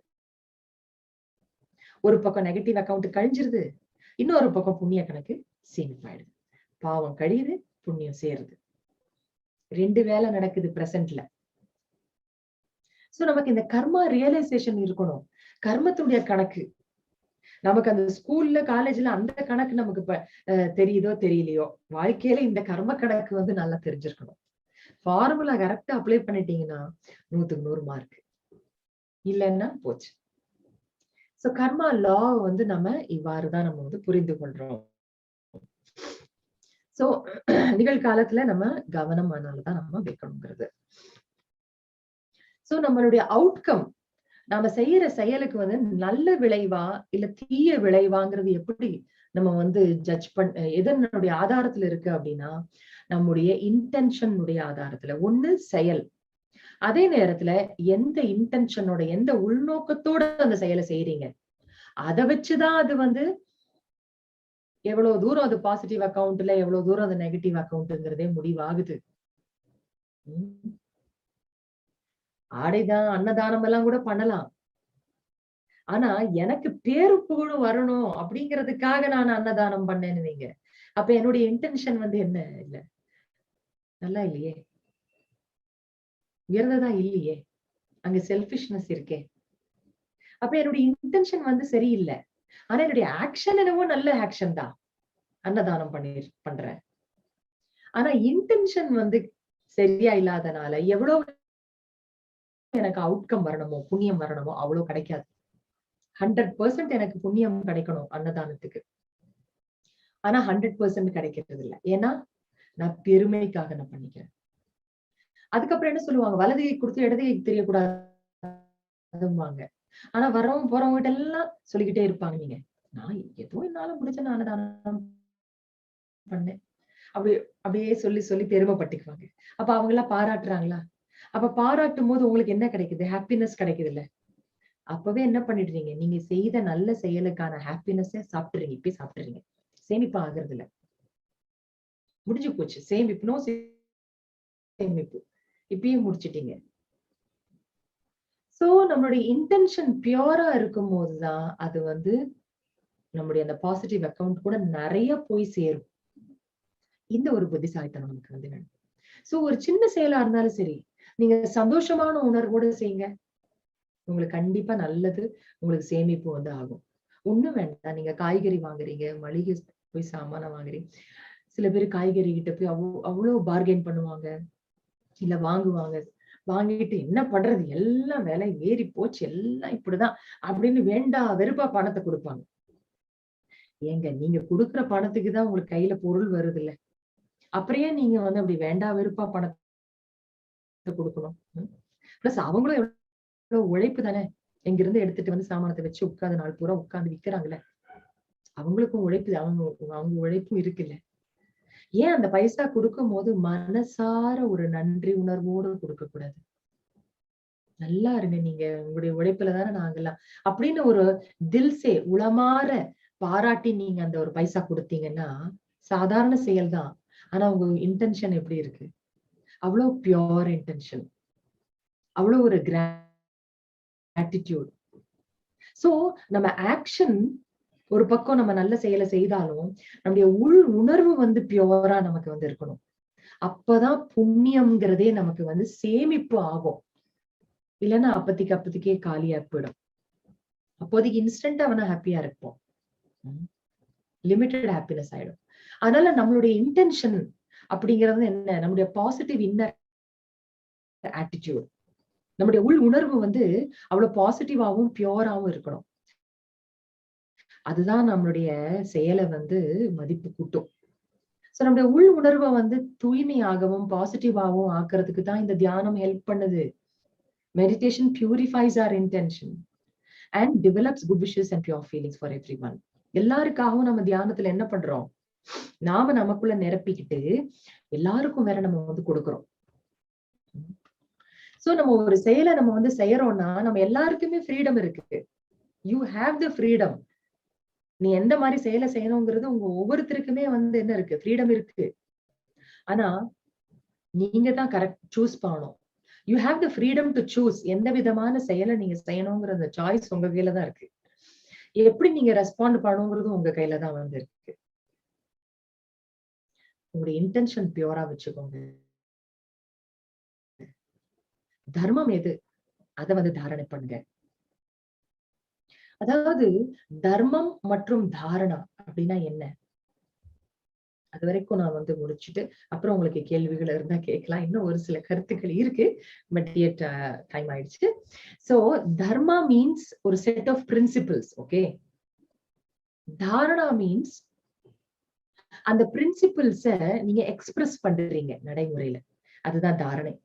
ஒரு பக்கம் நெகட்டிவ் அக்கவுண்ட் கழிஞ்சிருது. இன்னொரு பக்கம் புண்ணிய கணக்கு சேமிப்பாயிடுது. பாவம் கழியுது, புண்ணியம் சேருது. 2 வேலை நடக்குது பிரசன்ட்ல. சோ நமக்கு இந்த கர்மா ரியலைசேஷன் இருக்கணும். கர்மத்துடைய கணக்கு. நமக்கு அந்த ஸ்கூல்ல, காலேஜ்ல அந்த கணக்கு நமக்கு தெரியுதோ தெரியலையோ, வாழ்க்கையில இந்த கர்ம கணக்கு வந்து நல்லா தெரிஞ்சிருக்கணும். ஃபார்முலா கரெக்டா அப்ளை பண்ணிட்டீங்கன்னா 100க்கு 100 மார்க். இல்லன்னா போச்சு. சோ கர்மா லா வந்து நம்ம இவ்வாறுதான் நம்ம வந்து புரிந்து கொள்றோம். சோ நிகழ்காலத்துல நம்ம கவனமானால்தான் நம்ம வைக்கணுங்கிறது. சோ நம்மளுடைய அவுட்கம் நாம செய்யற செயலுக்கு வந்து நல்ல விளைவா இல்ல தீய விளைவாங்கிறது எப்படி நம்ம வந்து ஜட்ஜ் எதனுடைய ஆதாரத்துல இருக்கு அப்படின்னா, நம்முடைய இன்டென்ஷனுடைய ஆதாரத்துல. ஒண்ணு செயல். அதே நேரத்துல எந்த இன்டென்ஷனோட எந்த உள்நோக்கத்தோட அந்த செயலை செய்யறீங்க, அதை வச்சுதான் அது வந்து எவ்வளவு தூரம் அது பாசிட்டிவ் அக்கவுண்ட்ல எவ்வளவு தூரம் அது நெகட்டிவ் அக்கவுண்ட்ங்கிறதே முடிவாகுது. ஆடைதான் அன்னதானம் எல்லாம் கூட பண்ணலாம். ஆனா எனக்கு பேரு புகழும் வரணும் அப்படிங்கிறதுக்காக நான் அன்னதானம் பண்ணேன்னு வைங்க. அப்ப என்னுடைய இன்டென்ஷன் வந்து என்ன? இல்ல. நல்லா இல்லையே. உயர்ந்ததா இல்லையே. அங்க செல்ஃபிஷ்னஸ் இருக்கே. அப்ப என்னுடைய இன்டென்ஷன் வந்து சரியில்ல. ஆனா என்னுடைய ஆக்ஷன் என்னவோ நல்ல ஆக்ஷன் தான். அன்னதானம் பண்றேன். ஆனா இன்டென்ஷன் வந்து சரியா இல்லாதனால எவ்வளவு எனக்கு அவுட்கம் வரணுமோ, புண்ணியம் வரணுமோ அவ்வளவு கிடைக்காது. 100% எனக்கு புண்ணியம் கிடைக்கணும் அன்னதானத்துக்கு. ஆனா 100% கிடைக்கிறது இல்ல. ஏன்னா நான் பெருமைக்காக நான் பண்ணிக்கிறேன். அதுக்கப்புறம் என்ன சொல்லுவாங்க? வலது கை குடுத்து இடது கை தெரியக்கூடாதும்பாங்க. ஆனா வர்றவங்க போறவங்ககிட்ட எல்லாம் சொல்லிக்கிட்டே இருப்பாங்க நீங்க. நான் ஏதோ என்னால முடிஞ்ச நான் அன்னதானம் பண்ணேன். அப்படி அப்படியே சொல்லி சொல்லி பெருமைப்பட்டுக்குவாங்க. அப்ப அவங்க எல்லாம் பாராட்டுறாங்களா? அப்ப பாராட்டும்போது உங்களுக்கு என்ன கிடைக்குது? ஹாப்பினஸ் கிடைக்குதுல்ல. அப்பவே என்ன பண்ணிடுறீங்க? நீங்க செய்த நல்ல செயலுக்கான ஹாப்பினஸ்ஸ சாப்பிட்டுறீங்க. இப்பயே சாப்பிட்டுறீங்க. சேமிப்பு ஆகுறது இல்ல. முடிஞ்சு போச்சு. சேமிப்பு சேமிப்பு. இப்பயே முடிச்சுட்டீங்க. சோ நம்மளுடைய இன்டென்ஷன் பியூரா இருக்கும்போதுதான் அது வந்து நம்முடைய அந்த பாசிட்டிவ் அக்கவுண்ட் கூட நெறைய போய் சேரும். இந்த ஒரு புத்திசாலித்தனம் நமக்கு வந்து வேணும். சோ ஒரு சின்ன செயலா இருந்தாலும் சரி, நீங்க சந்தோஷமான உணர்வோட செய்யுங்க. உங்களுக்கு கண்டிப்பா நல்லது. உங்களுக்கு சேமிப்பு வந்து ஆகும். ஒண்ணும் வேண்டாம். நீங்க காய்கறி வாங்குறீங்க, மளிகை போய் சாமான வாங்குறீங்க. சில பேரு காய்கறி கிட்ட போய் அவ்ளோ பார்கெயின் பண்ணுவாங்க. இல்ல வாங்குவாங்க. வாங்கிட்டு என்ன பண்றது? எல்லாம் விலை ஏறி போச்சு. எல்லாம் இப்படிதான் அப்படின்னு வேண்டா வெறுப்பா பணத்த குடுப்பாங்க. ஏங்க நீங்க குடுக்குற பணத்துக்கு தான் உங்களுக்கு கையில பொருள் வருதுல்ல. அப்புறம் ஏன் நீங்க வந்து அப்படி வேண்டா வெறுப்பா பணத்த குடுக்கணும்? ம். பிளஸ் அவங்களும் எவ்வளவு உழைப்பு தானே. இங்கிருந்து எடுத்துட்டு வந்து சாமானத்த வச்சு உட்கார்ந்து நாள் பூரா உட்கார்ந்து விக்கிறாங்கல்ல. அவங்களுக்கும் உழைப்பு அவங்க அவங்க உழைப்பும் இருக்குல்ல. ஏன் அந்த பைசா குடுக்கும்போது மனசார ஒரு நன்றி உணர்வோடு குடுக்கக் கூடாது? நல்லா இருங்க நீங்க. உங்களுடைய உழைப்புல தானே நாங்கலாம். அப்படின்னு ஒரு தில்சே உளமாற பாராட்டி நீங்க அந்த ஒரு பைசா குடுத்தீங்கன்னா, சாதாரண செயல் தான். ஆனா உங்க இன்டென்ஷன் எப்படி இருக்கு? அவ்வளவு பியூர் இன்டென்ஷன். அவ்வளவு ஒரு கிராட்டிட்யூட். சோ நம்ம ஆக்ஷன் ஒரு பக்கம் நம்ம நல்ல செயல செய்தாலும், நம்முடைய உள் உணர்வு வந்து பியூரா நமக்கு வந்து இருக்கணும். அப்பதான் புண்ணியம்ங்கிறதே நமக்கு வந்து சேமிப்பு ஆகும். இல்லன்னா அப்பதைக்கு அப்பதைக்கே காலியா போயிடும். அப்போதைக்கு இன்ஸ்டன்ட்டா வேணா ஹாப்பியா இருப்போம். லிமிட்டட் ஹாப்பினஸ் ஆயிடும். அதனால நம்மளுடைய இன்டென்ஷன் அப்படிங்கிறது என்ன? நம்முடைய பாசிட்டிவ் இன்னர் ஆட்டிட்யூட். நம்முடைய உள் உணர்வு வந்து அவ்வளவு பாசிட்டிவாவும், பியூராவும் இருக்கணும். அதுதான் நம்மளுடைய செயல வந்து மதிப்பு கூட்டும். சோ நம்முடைய உள் உணர்வ வந்து தூய்மையாகவும், பாசிட்டிவாவும் ஆக்குறதுக்கு தான் இந்த தியானம் ஹெல்ப் பண்ணுது. Meditation purifies our intention and develops good wishes and pure feelings for everyone. எல்லாருக்காகவும் நம்ம தியானத்துல என்ன பண்றோம்? நாம நமக்குள்ள நிரப்பிக்கிட்டு எல்லாருக்கும் வேற நம்ம வந்து கொடுக்கிறோம். சோ நம்ம ஒரு செயலை நம்ம வந்து செய்யறோம்னா நம்ம எல்லாருக்குமே ஃப்ரீடம் இருக்கு. You have the freedom. நீ எந்த மாதிரி செயலை செய்யணுங்கிறது உங்க ஒவ்வொருத்தருக்குமே வந்து என்ன இருக்கு? ஃப்ரீடம் இருக்கு. ஆனா நீங்க தான் கரெக்ட் சூஸ் பண்ணணும். You have the freedom to choose. எந்த விதமான செயலை நீங்க செய்யணுங்கிற அந்த சாய்ஸ் உங்க கையில தான் இருக்கு. எப்படி நீங்க ரெஸ்பாண்ட் பண்ணணுங்கிறது உங்க கையில தான் வந்து இருக்கு. உங்களுடைய இன்டென்ஷன் பியூரா வச்சுக்கோங்க. தர்மம் எது? அத வந்து தாரணை பண்ணுங்க. அதாவது தர்மம் மற்றும் தாரணா அப்படின்னா என்ன? அது வரைக்கும் நான் வந்து முடிச்சுட்டு, அப்புறம் உங்களுக்கு கேள்விகள் இருந்தா கேட்கலாம். இன்னும் ஒரு சில கருத்துக்கள் இருக்கு. பட் எட் டைம் ஆயிடுச்சு. சோ தர்மா மீன்ஸ் ஒரு set of principles. Okay. Dharana means அந்த பிரின்சிபிள்ஸ நீங்க எக்ஸ்பிரஸ் பண்றீங்க நடைமுறையில. அதுதான் தாரணை.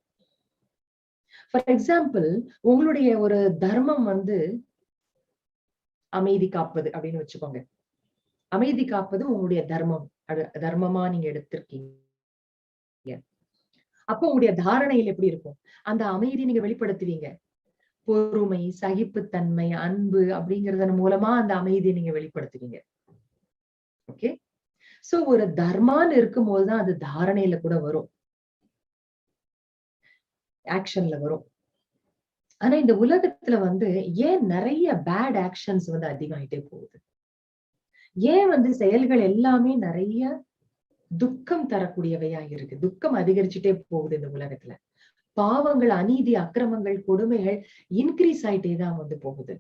ஃபார் எக்ஸாம்பிள் உங்களுடைய ஒரு தர்மம் வந்து அமைதி காப்பது அப்படின்னு வச்சுக்கோங்க. அமைதி காப்பது உங்களுடைய தர்மம். தர்மமா நீங்க எடுத்திருக்கீங்க. அப்போ உங்களுடைய தாரணையில் எப்படி இருக்கும்? அந்த அமைதி நீங்க வெளிப்படுத்துவீங்க. பொறுமை, சகிப்புத்தன்மை, அன்பு அப்படிங்கறதன் மூலமா அந்த அமைதியை நீங்க வெளிப்படுத்துவீங்க. ஓகே. சோ ஒரு தர்மான்னு இருக்கும்போதுதான் அது தாரணையில கூட வரும். ஆக்ஷன்ல வரும். ஆனா இந்த உலகத்துல வந்து ஏன் நிறைய பேட் ஆக்ஷன்ஸ் வந்து அதிகமாயிட்டே போகுது? ஏன் வந்து செயல்கள் எல்லாமே நிறைய துக்கம் தரக்கூடியவையா இருக்கு? துக்கம் அதிகரிச்சுட்டே போகுது இந்த உலகத்துல. பாவங்கள், அநீதி, அக்கிரமங்கள், கொடுமைகள் இன்கிரீஸ் ஆயிட்டே தான் வந்து போகுது.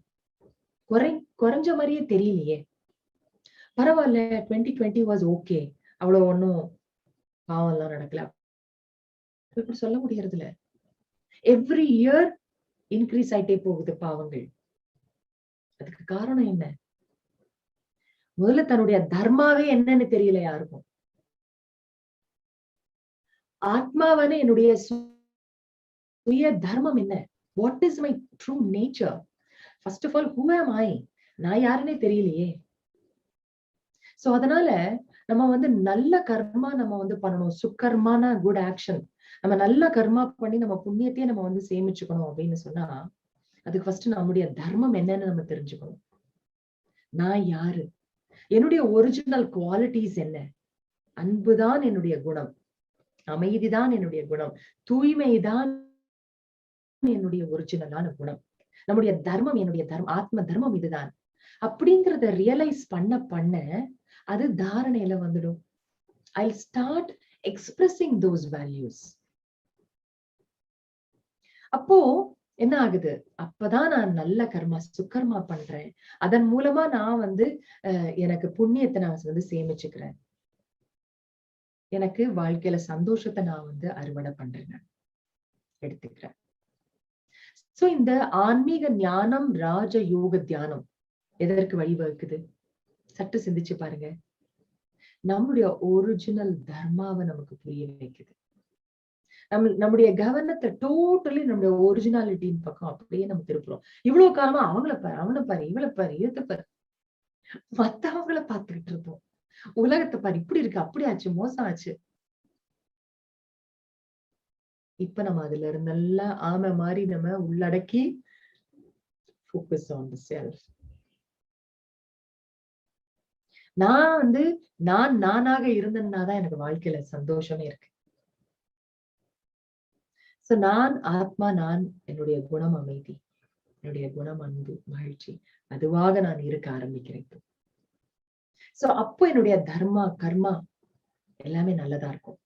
குறைஞ்ச மாதிரியே தெரியலையே. பரவாயில்ல, 2020 வாஸ் ஓகே, அவ்வளவு ஒண்ணும் பாவம் எல்லாம் நடக்கல, இப்படி சொல்ல முடியறது இல்ல. எவ்ரி இயர் இன்க்ரீஸ் ஆயிட்டே போகுது பாவங்கள். அதுக்கு காரணம் என்ன? முதல்ல தன்னுடைய தர்மாவே என்னன்னு தெரியல யாருக்கும். ஆத்மாவான என்னுடைய சுய தர்மம் என்ன? What is my true nature? First of all, who am I? நான் யாருன்னே தெரியலையே. சோ அதனால நம்ம வந்து நல்ல கர்மா நம்ம வந்து பண்ணணும். சுக்கர்மான குட் ஆக்ஷன். நம்ம நல்ல கர்மா பண்ணி நம்ம புண்ணியத்தையே நம்ம வந்து சேமிச்சுக்கணும் அப்படின்னு சொன்னா, அதுக்கு ஃபர்ஸ்ட் நம்முடைய தர்மம் என்னன்னு நம்ம தெரிஞ்சுக்கணும். நான் யாரு? என்னுடைய ஒரிஜினல் குவாலிட்டிஸ் என்ன? அன்புதான் என்னுடைய குணம், அமைதிதான் என்னுடைய குணம், தூய்மைதான் என்னுடைய ஒரிஜினலான குணம். நம்முடைய தர்மம், என்னுடைய ஆத்ம தர்மம் இதுதான் அப்படிங்கறத ரியலைஸ் பண்ண பண்ண அது தாரணையில வந்துடும். I'll start expressing those values. அப்போ என்ன ஆகுது? அப்பதான் நான் நல்ல கர்மா, சுக்கர்மா பண்றேன். அதன் மூலமா நான் வந்து எனக்கு புண்ணியத்தை நான் வந்து சேமிச்சுக்கிறேன். எனக்கு வாழ்க்கையில சந்தோஷத்தை நான் வந்து அறுவடை பண்றேன், எடுத்துக்கிறேன். சோ இந்த ஆன்மீக ஞானம், ராஜ யோக தியானம் எதற்கு வழிவகுக்குது? சற்று சிந்திச்சு பாருங்க. நம்முடைய ஒரிஜினல் தர்மாவை நமக்கு புரிய வைக்குது. நம்முடைய கவனத்தை டோட்டலி நம்முடைய ஒரிஜினாலிட்டியின் பக்கம் அப்படியே நம்ம திருப்புறோம். இவ்வளவு காலமா அவங்கள பாரு, அவனை பாரு, இவளை பாரு, இவத்தை பாரு, மத்தவங்கள பார்த்துக்கிட்டு இருப்போம். உலகத்தை பாரு, இப்படி இருக்கு, அப்படி ஆச்சு, மோசம் ஆச்சு. இப்ப நம்ம அதுல இருந்தெல்லாம் ஆமை மாதிரி நம்ம உள்ளடக்கி focus on the self. நான் வந்து நானாக இருந்தேன்னாதான் எனக்கு வாழ்க்கையில சந்தோஷமே இருக்கு. சோ நான் ஆத்மா, நான் என்னுடைய குணம் அமைதி, என்னுடைய குணம் அன்பு, மகிழ்ச்சி, அதுவாக நான் இருக்க ஆரம்பிக்கிறேன். சோ அப்போ என்னுடைய தர்மா, கர்மா எல்லாமே நல்லதா இருக்கும்,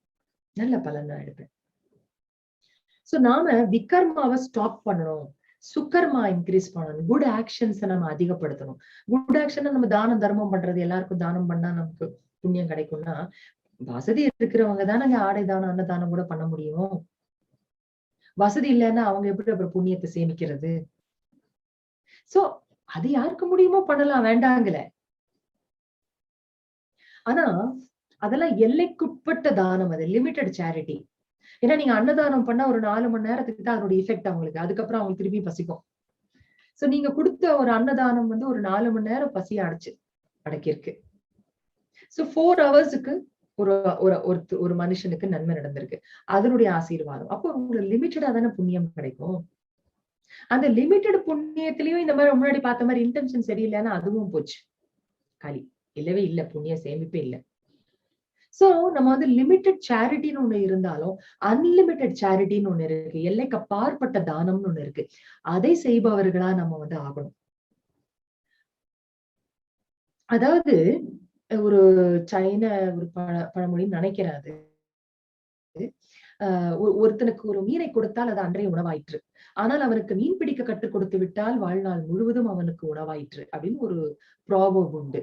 நல்ல பலன் தான் எடுப்பேன். சோ நாம விகர்மாவை ஸ்டாப் பண்ணணும், சுக்கர்மா இன்க்ரீஸ் பண்ணணும், குட் ஆக்ஷன்ஸ் நம்ம அதிகப்படுத்தணும். குட் ஆக்ஷன் நம்ம தானம் தர்மம் பண்றது, எல்லாருக்கும் தானம் பண்ணா நமக்கு புண்ணியம் கிடைக்கும்னா, வசதி இருக்கிறவங்க தானங்க ஆடை தானம், அன்னதானம் கூட பண்ண முடியும். வசதி இல்லைன்னா அவங்க எப்படி அப்புறம் புண்ணியத்தை சேமிக்கிறது? சோ அது யாருக்கு முடியுமோ பண்ணலாம், வேண்டாங்கல. ஆனா அதெல்லாம் எல்லைக்குட்பட்ட தானம், அது லிமிட்டட் சேரிட்டி. ஏன்னா நீங்க அன்னதானம் பண்ணா ஒரு 4 மணி நேரத்துக்கு தான் அதோட எஃபெக்ட் அவங்களுக்கு, அதுக்கப்புறம் அவங்களுக்கு திருப்பி பசிக்கும். சோ நீங்க கொடுத்த ஒரு அன்னதானம் வந்து ஒரு 4 மணி நேரம் பசியை அடக்கியிருக்கு. சோ 4 ஹவர்ஸுக்கு ஒரு மனுஷனுக்கு நன்மை நடந்திருக்கு, அதனுடைய ஆசீர்வாதம். அப்போ உங்களுக்கு லிமிட்டடா தானே புண்ணியம் கிடைக்கும். அந்த லிமிட்டட் புண்ணியத்திலயும் இந்த மாதிரி முன்னாடி பார்த்த மாதிரி இன்டென்ஷன் சரியில்லைன்னா அதுவும் போச்சு, காலி, இல்லவே இல்ல, புண்ணிய சேமிப்பே இல்ல. சோ நம்ம வந்து லிமிட்டட் சேரிட்டின்னு ஒண்ணு இருந்தாலும் அன்லிமிட்டட் சேரிட்டின்னு ஒண்ணு இருக்கு, எல்லைக்கு அப்பாற்பட்ட தானம்னு ஒண்ணு இருக்கு. அதை செய்பவர்களா நம்ம வந்து ஆகணும். அதாவது ஒரு சைன ஒரு பழமொழின்னு நினைக்கிறாரு, ஒருத்தனுக்கு ஒரு மீனை கொடுத்தால் அது அன்றைய உணவாயிற்று, ஆனால் அவனுக்கு மீன் பிடிக்க கற்றுக் கொடுத்து விட்டால் வாழ்நாள் முழுவதும் அவனுக்கு உணவாயிற்று அப்படின்னு ஒரு ப்ராவர்ப் உண்டு.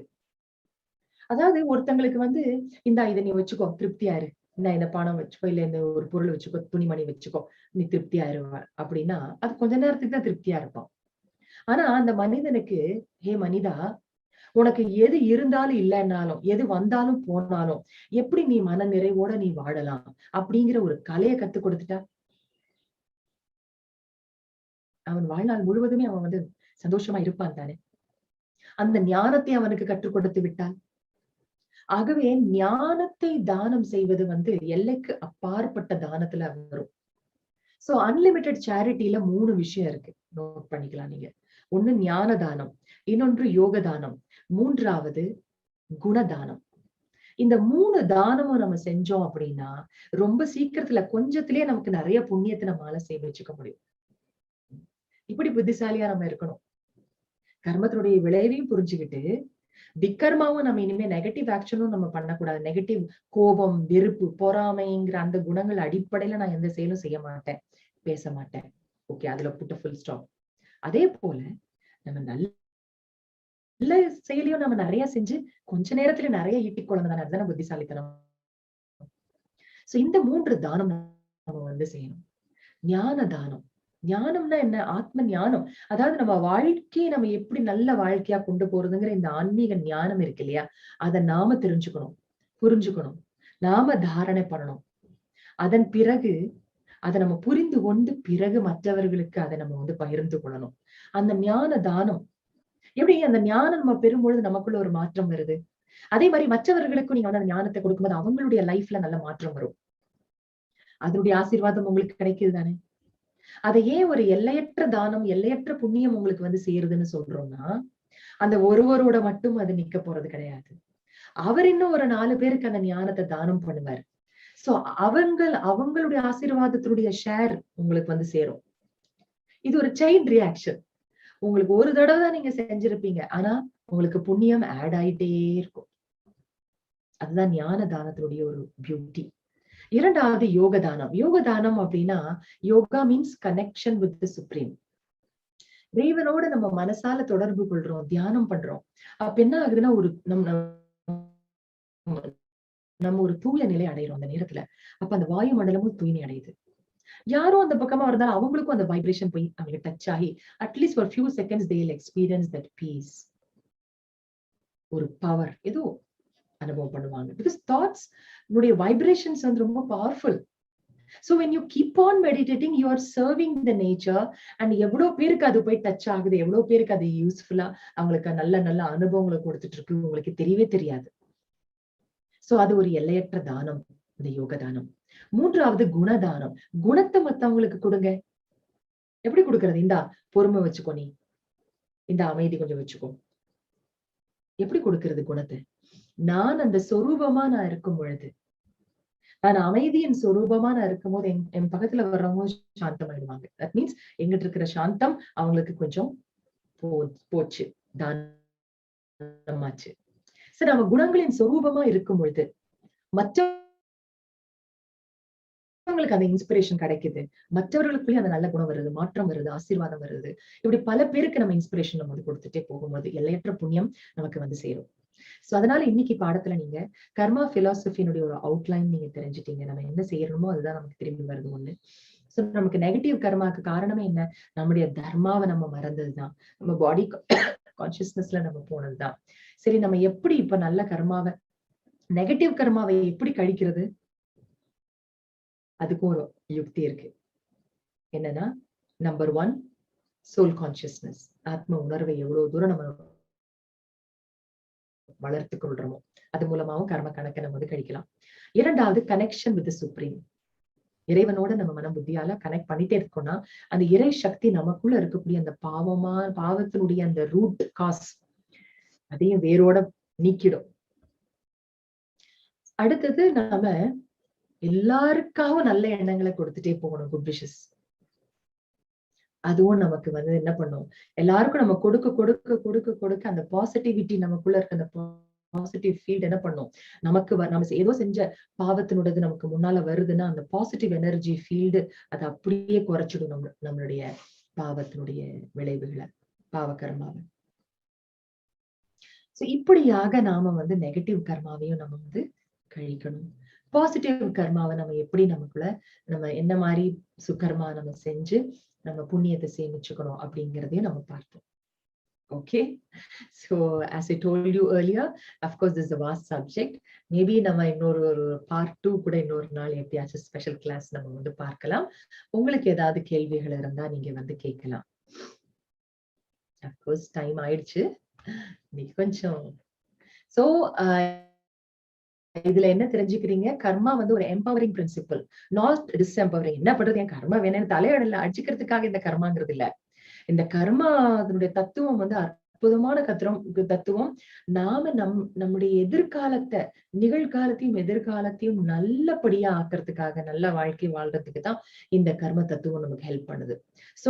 அதாவது ஒருத்தங்களுக்கு வந்து இதை நீ வச்சுக்கோ, திருப்தியா இரு, இந்த பணம் வச்சுக்கோ, இல்ல இந்த ஒரு பொருள் வச்சுக்கோ, துணிமணி வச்சுக்கோ, நீ திருப்தியா இருவ அப்படின்னா அது கொஞ்ச நேரத்துக்கு தான் திருப்தியா இருப்பான். ஆனா அந்த மனிதனுக்கு, ஹே மனிதா, உனக்கு எது இருந்தாலும் இல்லைன்னாலும், எது வந்தாலும் போனாலும் எப்படி நீ மன நிறைவோட நீ வாழலாம் அப்படிங்கிற ஒரு கலையை கத்துக் கொடுத்துட்டா அவன் வாழ்நாள் முழுவதுமே அவன் வந்து சந்தோஷமா இருப்பான் தானே. அந்த ஞானத்தை அவனுக்கு கற்றுக் கொடுத்து விட்டான். ஆகவே ஞானத்தை தானம் செய்வது வந்து எல்லைக்கு அப்பாற்பட்ட தானத்துல வரும். சோ அன்லிமிட்டட் சேரிட்டில 3 விஷயம் இருக்கு, நோட் பண்ணிக்கலாம் நீங்க. ஒண்ணு ஞான தானம், இன்னொன்று யோக தானம், மூன்றாவது குணதானம். இந்த 3 தானமும் நம்ம செஞ்சோம் அப்படின்னா ரொம்ப சீக்கிரத்துல, கொஞ்சத்திலேயே நமக்கு நிறைய புண்ணியத்தை நம்மளால சேமிச்சுக்க முடியும். இப்படி புத்திசாலியா நம்ம இருக்கணும். கர்மத்தினுடைய விளைவையும் புரிஞ்சுக்கிட்டு விக்கர்மாவும் நம்ம இனிமே நெகட்டிவ் ஆக்ஷனும் நம்ம பண்ணக்கூடாது. நெகட்டிவ் கோபம், வெறுப்பு, பொறாமைங்கிற அந்த குணங்கள் அடிப்படையில நான் எந்த செயலும் செய்ய மாட்டேன், பேச மாட்டேன். ஓகே, அதுல புட்ட ஃபுல் ஸ்டாப். அதே போல நம்ம நல்ல செயலையும் நம்ம நிறைய செஞ்சு கொஞ்ச நேரத்துல நிறைய ஈட்டிக் கொள்ளணும் தானே, அதுதானே புத்திசாலித்தனம். சோ இந்த 3 தானம் நம்ம வந்து செய்யணும். ஞான தானம். ஞானம்னா என்ன? ஆத்ம ஞானம். அதாவது நம்ம வாழ்க்கையை நம்ம எப்படி நல்ல வாழ்க்கையா கொண்டு போறதுங்கிற இந்த ஆன்மீக ஞானம் இருக்கு இல்லையா, அதை நாம தெரிஞ்சுக்கணும், புரிஞ்சுக்கணும், நாம தாரணை பண்ணணும். அதன் பிறகு அதை நம்ம புரிந்து கொண்டு பிறகு மற்றவர்களுக்கு அதை நம்ம வந்து பகிர்ந்து கொள்ளணும். அந்த ஞான தானம் எப்படி அந்த ஞானம் நம்ம பெறும்பொழுது நமக்குள்ள ஒரு மாற்றம் வருது. அதே மாதிரி மற்றவர்களுக்கும் நீங்க வந்து அந்த ஞானத்தை கொடுக்கும்போது அவங்களுடைய லைஃப்ல நல்ல மாற்றம் வரும். அதனுடைய ஆசீர்வாதம் உங்களுக்கு கிடைக்குது தானே. அதை ஏன் ஒரு எல்லையற்ற தானம், எல்லையற்ற புண்ணியம் உங்களுக்கு வந்து சேருதுன்னு சொல்றோம்னா, அந்த ஒருவரோட மட்டும் அது நிக்க போறது கிடையாது. அவர் இன்னும் ஒரு 4 பேருக்கு அந்த ஞானத்தை தானம் பண்ணுவார். சோ அவங்களுடைய ஆசீர்வாதத்தினுடைய ஷேர் உங்களுக்கு வந்து சேரும். இது ஒரு செயின் ரியாக்ஷன். உங்களுக்கு ஒரு தடவை தான் நீங்க செஞ்சிருப்பீங்க, ஆனா உங்களுக்கு புண்ணியம் ஆட் ஆயிட்டே இருக்கும். அதுதான் ஞான தானத்தினுடைய ஒரு பியூட்டி. இரண்டாவது யோக தானம். யோக தானம் அப்படின்னா, yoga means connection with the supreme. இறைவனோட நம்ம மனசால தொடர்பு கொள்றோம், தியானம் பண்றோம். அப்ப என்ன ஆகுதுன்னா, ஒரு நம்ம ஒரு தூய நிலை அடைகிறோம் அந்த நேரத்துல. அப்ப அந்த வாயு மண்டலமும் தூய்மை அடையுது. யாரும் அந்த பக்கமா இருந்தாலும் அவங்களுக்கும் அந்த வைப்ரேஷன் போய் அவங்களுக்கு டச் ஆகி at least for few seconds they will experience that peace. ஒரு பவர் ஏதோ அனுபவம் பண்ணுவாங்க. பிகாஸ் தாட்ஸ் உடைய வைப்ரேஷன்ஸ் வந்து ரொம்ப powerful. So when you keep on meditating, you are serving the nature. And எவ்வளவு பேருக்கு அது போய் டச் ஆகுது, எவ்வளவு பேருக்கு அது யூஸ்ஃபுல்லா அவங்களுக்கு நல்ல நல்ல அனுபவங்களை கொடுத்துட்டு இருக்கு, உங்களுக்கு தெரியவே தெரியாது. சோ அது ஒரு எல்லையற்ற தானம், இந்த யோக தானம். மூன்றாவது குணதானம். குணத்தை மத்தவங்களுக்கு கொடுங்க. எப்படி கொடுக்கறது? இந்தா பொறுமை வச்சுக்கோ, நீ இந்த அமைதி கொஞ்சம் வச்சுக்கோ. எப்படி கொடுக்கறது குணத்தை? நான் அந்த சொரூபமா நான் இருக்கும் பொழுது, நான் அமைதியின் சொரூபமா நான் இருக்கும் போது என் பக்கத்துல வர்றவங்க சாந்தமாயிடுவாங்க. தட் மீன்ஸ் எங்கிட்ட இருக்கிற சாந்தம் அவங்களுக்கு கொஞ்சம் போச்சு, தானமாச்சு. சரி, நம்ம குணங்களின் சொரூபமா இருக்கும் பொழுது மற்றவங்களுக்கு அந்த இன்ஸ்பிரேஷன் கிடைக்குது, மற்றவர்களுக்குள்ளேயும் அந்த நல்ல குணம் வருது, மாற்றம் வருது, ஆசீர்வாதம் வருது. இப்படி பல பேருக்கு நம்ம இன்ஸ்பிரேஷன் நம்ம வந்து கொடுத்துட்டே போகும்போது எல்லையற்ற புண்ணியம் நமக்கு வந்து சேரும். சோ அதனால இன்னைக்கு பாடத்துல நீங்க கர்மா பிலாசபியினுடைய ஒரு அவுட்லைன் நீங்க தெரிஞ்சுட்டீங்க. நம்ம என்ன செய்யணுமோ அதுதான் நமக்கு திரும்பி வருது ஒண்ணு. சோ நமக்கு நெகட்டிவ் கர்மாக்கு காரணமே என்ன? நம்முடைய தர்மாவை நம்ம மறந்ததுதான், நம்ம பாடி கான்சியஸ்னஸ்ல நம்ம போனதுதான். சரி, நம்ம எப்படி இப்ப நல்ல கர்மாவை, நெகட்டிவ் கர்மாவை எப்படி கழிக்கிறது? அதுக்கும் ஒரு யுக்தி இருக்கு. என்னன்னா, நம்பர் 1 சோல் கான்சியஸ்னஸ். ஆத்ம உணர்வை எவ்வளவு தூரம் நம்ம வளர்த்து கொள்றோமோ அது மூலமாவும் கர்ம கணக்கை நம்ம வந்து கழிக்கலாம். இரண்டாவது கனெக்ஷன் வித் சுப்ரீம். இறைவனோட நம்ம மன புத்தியால கனெக்ட் பண்ணிட்டே இருக்கோம்னா அந்த இறை சக்தி நமக்குள்ள இருக்கக்கூடிய அந்த பாவத்தினுடைய அந்த ரூட் காஸ் அதையும் வேரோட நீக்கிடும். அடுத்தது நாம எல்லாருக்காகவும் நல்ல எண்ணங்களை கொடுத்துட்டே போகணும், குட் விஷஸ். அதுவும் நமக்கு வந்து என்ன பண்ணும், எல்லாருக்கும் நம்ம கொடுக்க கொடுக்க கொடுக்க கொடுக்க அந்த பாசிட்டிவிட்டி நமக்குள்ள இருக்க அந்த பாசிட்டிவ் ஃபீல்ட் என்ன பண்ணும், நமக்கு நம்ம ஏதோ செஞ்ச பாவத்தினுடையது நமக்கு முன்னால வருதுன்னா அந்த பாசிட்டிவ் எனர்ஜி ஃபீல்டு அதை அப்படியே குறைச்சிடும் நம்மளுடைய பாவத்தினுடைய விளைவுகளை, பாவ கர்மாவை. சோ இப்படியாக நாம வந்து நெகட்டிவ் கர்மாவையும் நம்ம வந்து கழிக்கணும். பாசிட்டிவ் கர்மாவை நம்ம எப்படி நமக்குள்ள நம்ம என்ன மாதிரி சுகர்மா நம்ம செஞ்சு நம்ம புண்ணியத்தை சேமிச்சுக்கணும் அப்படிங்கிறதையும் நம்ம பார்த்தோம். Okay, so as I told you earlier, of course this is a vast subject. Maybe நம்ம இன்னொரு part 2 கூட இன்னொரு நாள் எப்படியாச்சும் ஸ்பெஷல் கிளாஸ் நம்ம வந்து பார்க்கலாம். உங்களுக்கு ஏதாவது கேள்விகள் இருந்தா நீங்க வந்து கேட்கலாம். Of course டைம் ஆயிடுச்சு இன்னைக்கு கொஞ்சம். So இதுல என்ன தெரிஞ்சுக்கிறீங்க, கர்மா வந்து ஒரு எம்பவரிங் பிரின்சிபல், நாட் டிஸ்எம்பவரிங். என்ன பண்றது, என் கர்மா வேணும்னு தலையோடல அடிச்சுக்கிறதுக்காக இந்த கர்மாங்கிறது இல்ல. இந்த கர்மா அதனுடைய தத்துவம் வந்து அற்புதமான தத்துவம். நாம நம்முடைய எதிர்காலத்தை, நிகழ்காலத்தையும் எதிர்காலத்தையும் நல்லபடியா ஆக்கிறதுக்காக, நல்ல வாழ்க்கை வாழ்றதுக்கு தான் இந்த கர்ம தத்துவம் நமக்கு ஹெல்ப் பண்ணுது. So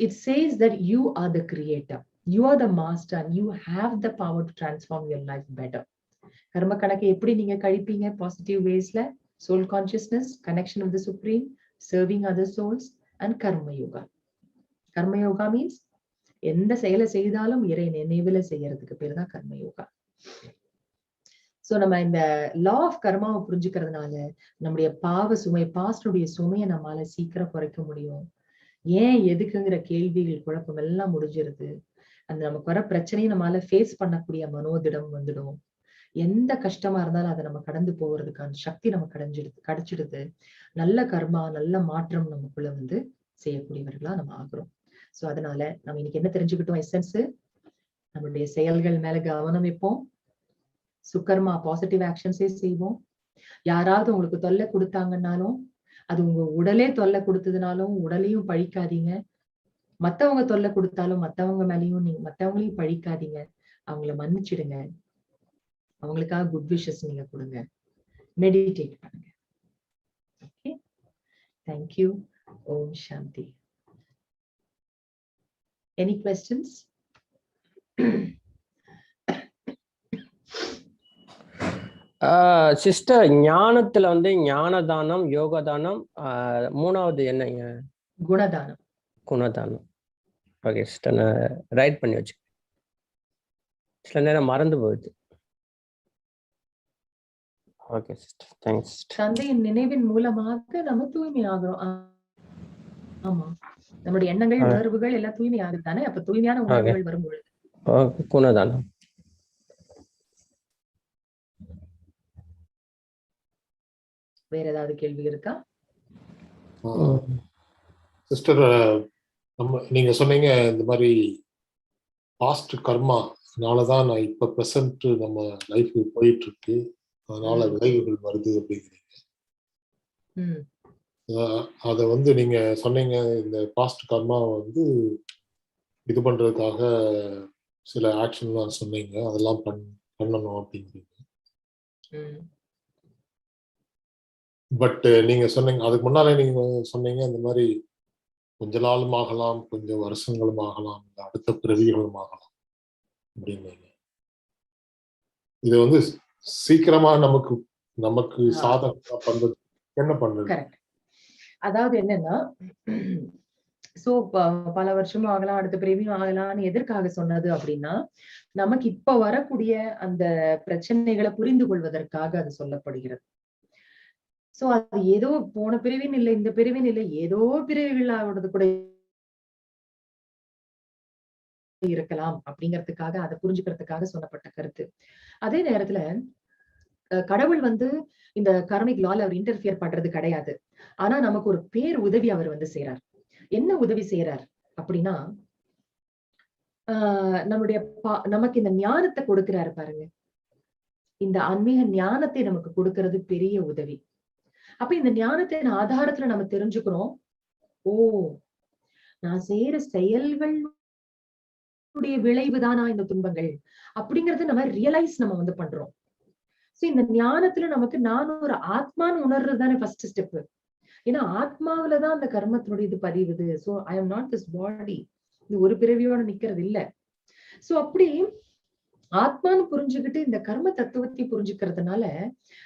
it says that you are the creator, you are the master, and you have the power to transform your life better. கர்ம கணக்கை எப்படி நீங்க கழிப்பீங்க? பாசிட்டிவ் வேஸ்ல, soul consciousness, connection with the supreme, serving other souls, and karma yoga. கர்ம yoga means எந்த செயலை செய்தாலும் இறை நினைவுல செய்யறதுக்கு பேர் தான் கர்ம யோகா. சோ நம்ம இந்த லா ஆஃப் கர்மாவை புரிஞ்சுக்கிறதுனால நம்முடைய பாவ சுமை, பாஸ்டுடைய சுமையை நம்மளால சீக்கிரம் குறைக்க முடியும். ஏன் எதுக்குங்கிற கேள்விகள், குழப்பம் எல்லாம் முடிஞ்சிருது. அந்த நமக்கு வர பிரச்சனையை நம்மளால ஃபேஸ் பண்ணக்கூடிய மனோதிடம் வந்துடும். எந்த கஷ்டமா இருந்தாலும் அதை நம்ம கடந்து போகிறதுக்கான சக்தி நமக்கு கிடைச்சிடுது. நல்ல கர்மா, நல்ல மாற்றம் நமக்குள்ள வந்து செய்யக்கூடியவர்களா நம்ம ஆகுறோம். சோ அதனால நம்ம இன்னைக்கு என்ன தெரிஞ்சுக்கிட்டோம்? எசன்ஸ், நம்மளுடைய செயல்கள் மேல கவனம் வைப்போம். சுக்கர்மா பாசிட்டிவ் ஆக்ஷன்ஸே செய்வோம். யாராவது உங்களுக்கு தொல்லை கொடுத்தாங்கன்னாலும், அது உங்க உடலே தொல்லை கொடுத்ததுனாலும் உடலையும் பழிக்காதீங்க. மத்தவங்க தொல்லை கொடுத்தாலும் மத்தவங்களையும் பழிக்காதீங்க. அவங்கள மன்னிச்சிடுங்க. அவங்களுக்காக குட் விஷஸ் நீங்க கொடுங்க. மெடிடேட் பண்ணுங்க. Okay, thank you. ஓம் சாந்தி. Any questions? சிஸ்டர், ஞானத்துல வந்து ஞானதானம், யோகதானம், மூணாவது என்னங்க? குணதானம். குணதானம். ஓகே சிஸ்டர், நான் ரைட் பண்ணி வச்சு. சில நேரம் மறந்து போகுது. Okay sister, thanks. தந்தையின் நினைவின் மூலமாக நம்ம தூய்மையாகிறோம். ஆமா, நம்முடைய எண்ணங்கள், உணர்வுகள் எல்லாம் தூய்மையாகுது தானே? அப்ப தூய்மையான உணர்வுகள் வரும்பொழுது குணதானம். வேற ஏதாவது கேள்வி இருக்கா சிஸ்டர்? நீங்க சொன்னீங்க இந்த மாதிரி பாஸ்ட் கர்மானாலதான் நான் இப்ப பிரசன்ட் நம்ம லைஃப் போயிட்டு இருக்கு, அதனால விளைவுகள் வருது அப்படிங்கிறீங்க. அதை வந்து நீங்க சொன்னீங்க, இந்த பாஸ்ட் கர்மா வந்து இது பண்றதுக்காக சில ஆக்ஷன்லாம் சொன்னீங்க, அதெல்லாம் பண்ணணும் அப்படிங்கிறீங்க. பட் நீங்க சொன்னீங்க, அதுக்கு முன்னாலே நீங்க சொன்னீங்க இந்த மாதிரி கொஞ்ச நாளும் ஆகலாம், கொஞ்சம் வருஷங்களும் ஆகலாம், அடுத்த பிறவிகளும் ஆகலாம் அப்படின்னீங்க. இது வந்து சீக்கிரமா நமக்கு சாதகமா பண்றது என்ன பண்றது? அதாவது என்னன்னா, சோ பல வருஷமும் ஆகலாம், அடுத்த பிறவியும் ஆகலாம்னு எதற்காக சொன்னது அப்படின்னா, நமக்கு இப்ப வரக்கூடிய அந்த பிரச்சனைகளை புரிந்து கொள்வதற்காக அது சொல்லப்படுகிறது. சோ அது ஏதோ போன பிரிவின் இல்லை, இந்த பிரிவின் இல்லை, ஏதோ பிரிவுகளாவது கூட இருக்கலாம் அப்படிங்கிறதுக்காக, அதை புரிஞ்சுக்கிறதுக்காக சொல்லப்பட்ட கருத்து. அதே நேரத்துல கடவுள் வந்து இந்த கர்மிக் லால அவர் இன்டர்ஃபியர் பண்றது கிடையாது. ஆனா நமக்கு ஒரு பேர் உதவி அவர் வந்து செய்யறார். என்ன உதவி செய்யறார் அப்படின்னா, நமக்கு இந்த ஞானத்தை கொடுக்கிறாரு பாருங்க. இந்த ஆன்மீக ஞானத்தை நமக்கு கொடுக்கிறது பெரிய உதவி. அப்ப இந்த ஞானத்தின் ஆதாரத்துல நம்ம தெரிஞ்சுக்கிறோம், ஓ நான் செய்யற செயல்களுடைய விளைவுதானா இந்த துன்பங்கள் அப்படிங்கறது நம்ம ரியலைஸ் நம்ம வந்து பண்றோம். சோ இந்த ஞானத்துல நமக்கு நான் ஒரு ஆத்மான்னு உணர்றது தானே ஃபர்ஸ்ட் ஸ்டெப். ஏன்னா ஆத்மாவிலதான் அந்த கர்மத்தினுடைய இது பதிவுது. So I am not this body, இது ஒரு பிறவியோட நிக்கிறது இல்ல. சோ அப்படி ஆத்மான்னு புரிஞ்சுக்கிட்டு இந்த கர்ம தத்துவத்தை புரிஞ்சுக்கிறதுனால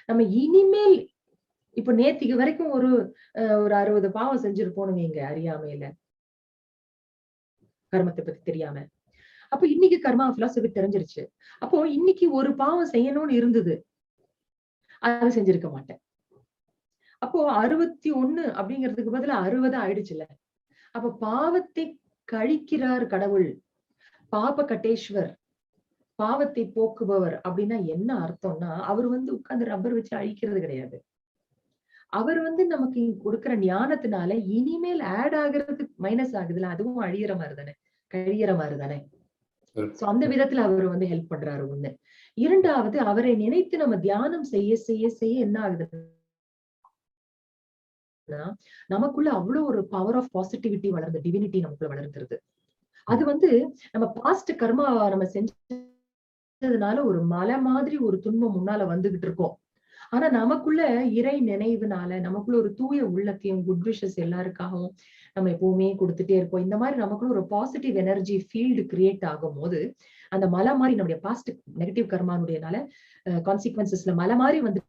நம்ம இனிமேல், இப்ப நேத்திக்கு வரைக்கும் ஒரு 60 பாவம் செஞ்சிருப்போம் நீங்க அறியாமையில, கர்மத்தை பத்தி தெரியாம. அப்போ இன்னைக்கு கர்மா பிலாசபி தெரிஞ்சிருச்சு. அப்போ இன்னைக்கு ஒரு பாவம் செய்யணும்னு இருந்தது, அதை செஞ்சிருக்க மாட்டேன். அப்போ 61 அப்படிங்கிறதுக்கு பதிலா 60 ஆயிடுச்சுல்ல. அப்ப பாவத்தை கழிக்கிறார் கடவுள், பாப கட்டேஸ்வர், பாவத்தை போக்குபவர். அப்படின்னா என்ன அர்த்தம்னா, அவர் வந்து உட்கார்ந்து ரப்பர் வச்சு அழிக்கிறது கிடையாது. அவர் வந்து நமக்கு கொடுக்கிற ஞானத்தினால இனிமேல் ஆட் ஆகுறது மைனஸ் ஆகுதுல, அதுவும் அழியிற மாதிரி தானே, கழியிற மாதிரி தானே. சோ அந்த விதத்துல அவர் வந்து ஹெல்ப் பண்றாரு. ஒண்ணு. இரண்டாவது, அவரை நினைத்து நம்ம தியானம் செய்ய செய்ய செய்ய என்ன ஆகுதுன்னா, நமக்குள்ள அவ்வளவு ஒரு பவர் ஆஃப் பாசிட்டிவிட்டி வளர்ந்து, டிவினிட்டி நமக்குள்ள வளர்ந்துருது. அது நம்ம பாஸ்ட் கர்மா நம்ம செஞ்சதுனால ஒரு மலை மாதிரி ஒரு துன்பம் முன்னால வந்துகிட்டு இருக்கோம். ஆனா நமக்குள்ள இறை நினைவுனால நமக்குள்ள ஒரு தூய உள்ளத்தையும் குட் விஷஸ் எல்லாருக்காகவும் நம்ம எப்பவுமே கொடுத்துட்டே இருப்போம். இந்த மாதிரி நமக்குள்ள ஒரு பாசிட்டிவ் எனர்ஜி ஃபீல்டு கிரியேட் ஆகும் போது அந்த மலை மாதிரி நம்முடைய பாஸ்ட் நெகட்டிவ் கர்மானுடையனால கான்சிக்வன்சஸ்ல மலை மாதிரி வந்து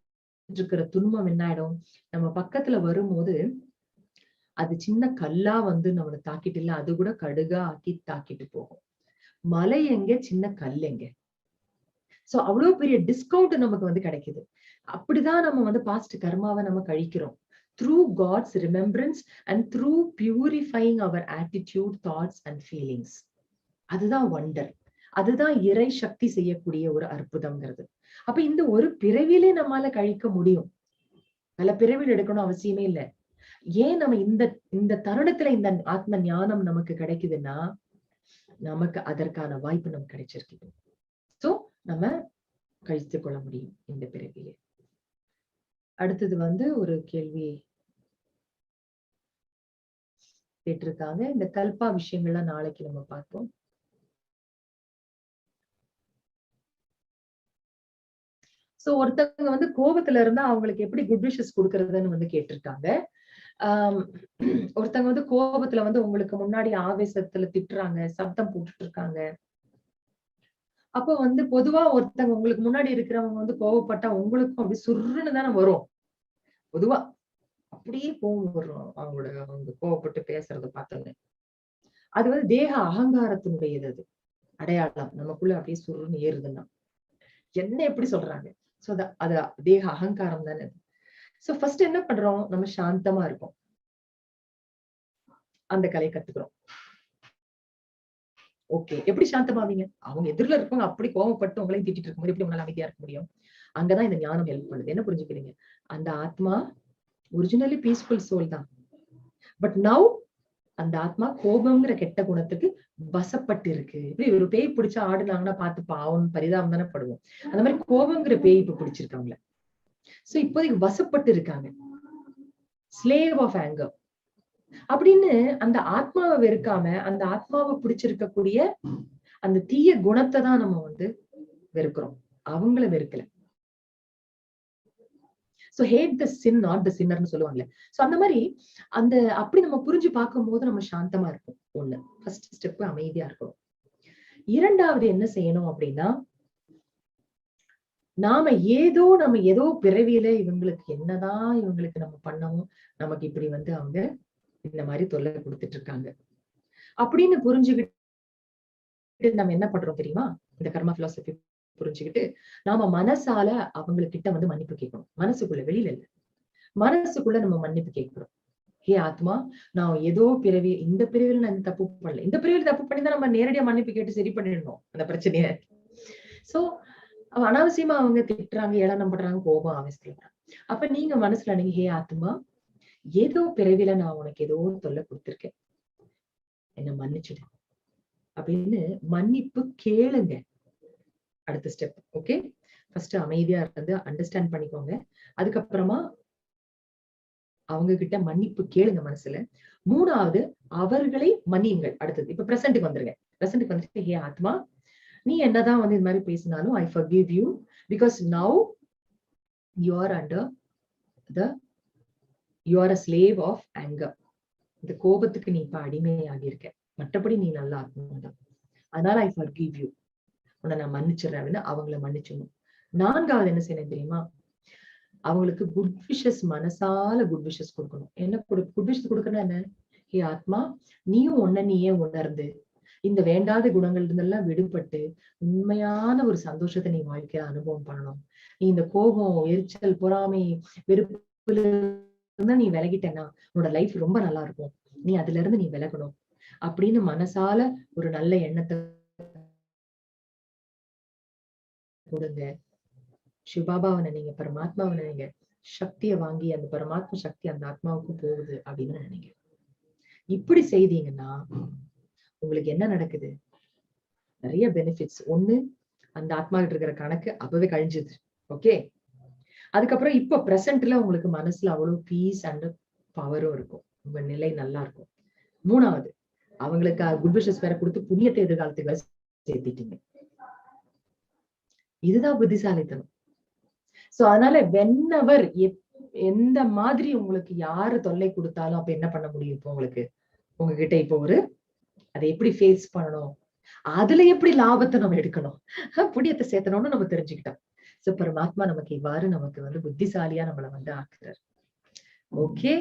இருக்கிற துன்பம் என்ன ஆயிடும், நம்ம பக்கத்துல வரும்போது அது சின்ன கல்லா வந்து நம்மளை தாக்கிட்டு இல்ல, அது கூட கடுகா ஆக்கி தாக்கிட்டு போகும். மலை எங்க, சின்ன கல் எங்க? சோ அவ்வளவு பெரிய டிஸ்கவுண்ட் நமக்கு வந்து கிடைக்குது. அப்படிதான் நம்ம வந்து பாஸ்ட் கர்மாவை நம்ம கழிக்கிறோம். through God's remembrance and through purifying our attitude, thoughts and feelings. அதுதான் வண்டர். அதுதான் இறை சக்தி செய்யக்கூடிய ஒரு அற்புதம்ங்கிறது. அப்ப இந்த ஒரு பிறவிலே நம்மால கழிக்க முடியும். பல பிறவியில் எடுக்கணும் அவசியமே இல்லை. ஏன் நம்ம இந்த தருணத்துல இந்த ஆத்ம ஞானம் நமக்கு கிடைக்குதுன்னா நமக்கு அதற்கான வாய்ப்பு நமக்கு கிடைச்சிருக்கு. சோ நம்ம கழித்து கொள்ள முடியும் இந்த பிறவிலே. அடுத்தது வந்து ஒரு கேள்வி கேட்டிருக்காங்க. இந்த கல்பா விஷயங்கள்லாம் நாளைக்கு நம்ம பார்ப்போம். சோ ஒருத்தவங்க வந்து கோபத்துல இருந்தா அவங்களுக்கு எப்படி குட் விஷஸ் கொடுக்கறதுன்னு வந்து கேட்டிருக்காங்க. ஒருத்தவங்க வந்து கோபத்துல வந்து உங்களுக்கு முன்னாடி ஆவேசத்துல திட்டுறாங்க, சப்தம் போட்டுட்டு இருக்காங்க. அப்போ வந்து பொதுவா ஒருத்தவங்க உங்களுக்கு முன்னாடி இருக்கிறவங்க வந்து கோவப்பட்டா உங்களுக்கும் அப்படி சுருன்னு தானே வரும். பொதுவா அப்படியே கோவம் வரும் அவங்க கோவப்பட்டு பேசுறத பார்த்தோன்னு. அது வந்து தேக அகங்காரத்தினுடையது. அது அடையாளம் நமக்குள்ள அப்படியே சுருன்னு ஏறுதுன்னா என்ன எப்படி சொல்றாங்க. சோ அது தேக அகங்காரம் தானே. சோ ஃபர்ஸ்ட் என்ன பண்றோம், நம்ம சாந்தமா இருக்கோம். அந்த கலையை கத்துக்கிறோம். ஓகே, எப்படி சாந்தமாவீங்க? அவங்க எதிரில இருக்கவங்க அப்படி கோவப்பட்டு உங்களையும் திட்டிட்டு இருக்கும்போது எப்படி உங்களால அமைதியா இருக்க முடியும்? அங்கதான் இந்த ஞானம் ஹெல்ப் பண்ணுது. என்ன புரிஞ்சுக்கிறீங்க? அந்த ஆத்மா ஒரிஜினலி பீஸ்ஃபுல் சோல் தான். பட் நவ் அந்த ஆத்மா கோபம்ங்கிற கெட்ட குணத்துக்கு வசப்பட்டு இருக்கு. இப்படி ஒரு பேய் பிடிச்சா ஆடுனாங்கன்னா பார்த்து பாவம் பரிதாபம் தானே படுவோம். அந்த மாதிரி கோபம்ங்கிற பேய் இப்ப பிடிச்சிருக்காங்களே. சோ இப்போதைக்கு வசப்பட்டு இருக்காங்க. ஸ்லேவ் ஆஃப் ஆங்கர் அப்படின்னு அந்த ஆத்மாவை வெறுக்காம அந்த ஆத்மாவை பிடிச்சிருக்கக்கூடிய அந்த தீய குணத்தை தான் நம்ம வந்து வெறுக்கிறோம். அவங்கள வெறுக்கல. So hate the sin not the சின்னர்னு சொல்லுவாங்கல்ல. சோ அந்த மாதிரி அப்படி நம்ம புரிஞ்சு பார்க்கும் போது நம்ம சாந்தமா இருக்கும். ஒண்ணு ஃபர்ஸ்ட் ஸ்டெப் அமைதியா இருக்கணும். இரண்டாவது என்ன செய்யணும் அப்படின்னா, நம்ம ஏதோ பிறவியில இவங்களுக்கு நம்ம பண்ணவும் நமக்கு இப்படி வந்து அவங்க இந்த மாதிரி தொல்லை கொடுத்துட்டு இருக்காங்க அப்படின்னு புரிஞ்சுக்கிட்டு நம்ம என்ன பண்றோம் தெரியுமா? இந்த கர்மா பிலாசபி புரிஞ்சுக்கிட்டு நாம மனசால அவங்ககிட்ட வந்து மன்னிப்பு கேட்கணும். மனசுக்குள்ள, வெளியில இல்ல, மனசுக்குள்ள நம்ம மன்னிப்பு கேட்கிறோம். ஹே ஆத்மா, நான் ஏதோ இந்த பிறவில நான் தப்பு பண்ணல. இந்த பிறவில தப்பு பண்ணி தான் நம்ம நேரடியா மன்னிப்பு கேட்டு சரி பண்ணிடணும் அந்த பிரச்சனைய. சோ அனாவசியமா அவங்க திட்டுறாங்க, ஏளனம் பண்றாங்க, கோபம் ஆவேசத்துல. அப்ப நீங்க மனசுல நீங்க ஹே ஆத்மா, ஏதோ பிறவில நான் உனக்கு ஏதோ தொல்லை கொடுத்திருக்கேன், என்ன மன்னிச்சுடு அப்படின்னு மன்னிப்பு கேளுங்க. அடுத்த ஸ்டெப். ஓகே, ஃபர்ஸ்ட் அமைதியா இருந்து அண்டர்ஸ்டாண்ட் பண்ணிக்கோங்க. அதுக்கப்புறமா அவங்க கிட்ட மன்னிப்பு கேளுங்க மனசுல. மூணாவது அவர்களை மன்னியுங்கள். அடுத்தது இப்ப பிரசன்ட்டுக்கு வந்துருங்க. பிரசன்ட்டுக்கு வந்துட்டு ஹே ஆத்மா, நீ என்னதான் வந்து இது மாதிரி பேசினாலும் ஐ forgive you because now you are a slave of anger. இந்த கோபத்துக்கு நீ இப்ப அடிமையாகி இருக்க, மற்றபடி நீ நல்லா ஆத்மாதான், அதனால ஐ forgive you, உன்னை நான் மன்னிச்சிடுறேன் அப்படின்னு அவங்கள மன்னிச்சிடணும். நான்காவது என்ன செய்யணும் தெரியுமா? அவங்களுக்கு குட் விஷஸ், மனசால குட் விஷஸ் கொடுக்கணும். என்ன குட் விஷஸ் கொடுக்கணும்? என்ன? ஹே ஆத்மா, நீயும் நீயே உணர்ந்து இந்த வேண்டாத குணங்கள் இருந்தெல்லாம் விடுபட்டு உண்மையான ஒரு சந்தோஷத்தை நீ வாழ்க்கையில அனுபவம் பண்ணணும். நீ இந்த கோபம், எரிச்சல், பொறாமை, வெறுப்புல இருந்தா நீ விலகிட்டேன்னா உன்னோட லைஃப் ரொம்ப நல்லா இருக்கும். நீ அதுல இருந்து நீ விலகணும் அப்படின்னு மனசால ஒரு நல்ல எண்ணத்தை கொடுங்க. சிவபாபாவை நீங்க, பரமாத்மாவை நீங்க, சக்தியை வாங்கி அந்த பரமாத்மா சக்தி அந்த ஆத்மாவுக்கு போகுது அப்படின்னு நினைங்க. இப்படி செய்தீங்கன்னா உங்களுக்கு என்ன நடக்குது? நிறைய பெனிஃபிட்ஸ். ஒண்ணு, அந்த ஆத்மா கிட்ட இருக்கிற கணக்கு அப்பவே கழிஞ்சுது. ஓகே, அதுக்கப்புறம் இப்ப பிரசன்ட்ல உங்களுக்கு மனசுல அவ்வளவு பீஸ் அண்ட் பவரும் இருக்கும். உங்க நிலை நல்லா இருக்கும். மூணாவது, அவங்களுக்கு குட் விஷஸ் வேற கொடுத்து புண்ணியத்தை எதிர்காலத்துக்கு வேற சேர்த்திட்டீங்க. இதுதான் புத்திசாலித்தனம். சோ அதனால வென்னவர் எந்த மாதிரி உங்களுக்கு யாரு தொல்லை கொடுத்தாலும் அப்ப என்ன பண்ண முடியும்? இப்போ உங்களுக்கு உங்ககிட்ட இப்போ அதை எப்படி ஃபேஸ் பண்ணணும், அதுல எப்படி லாபத்தை நம்ம எடுக்கணும், புண்ணியத்தை சேர்த்தணும்னு நம்ம தெரிஞ்சுக்கிட்டோம். சோ பரமாத்மா நமக்கு இவ்வாறு நமக்கு புத்திசாலியா நம்மள ஆக்குறாரு. Okay,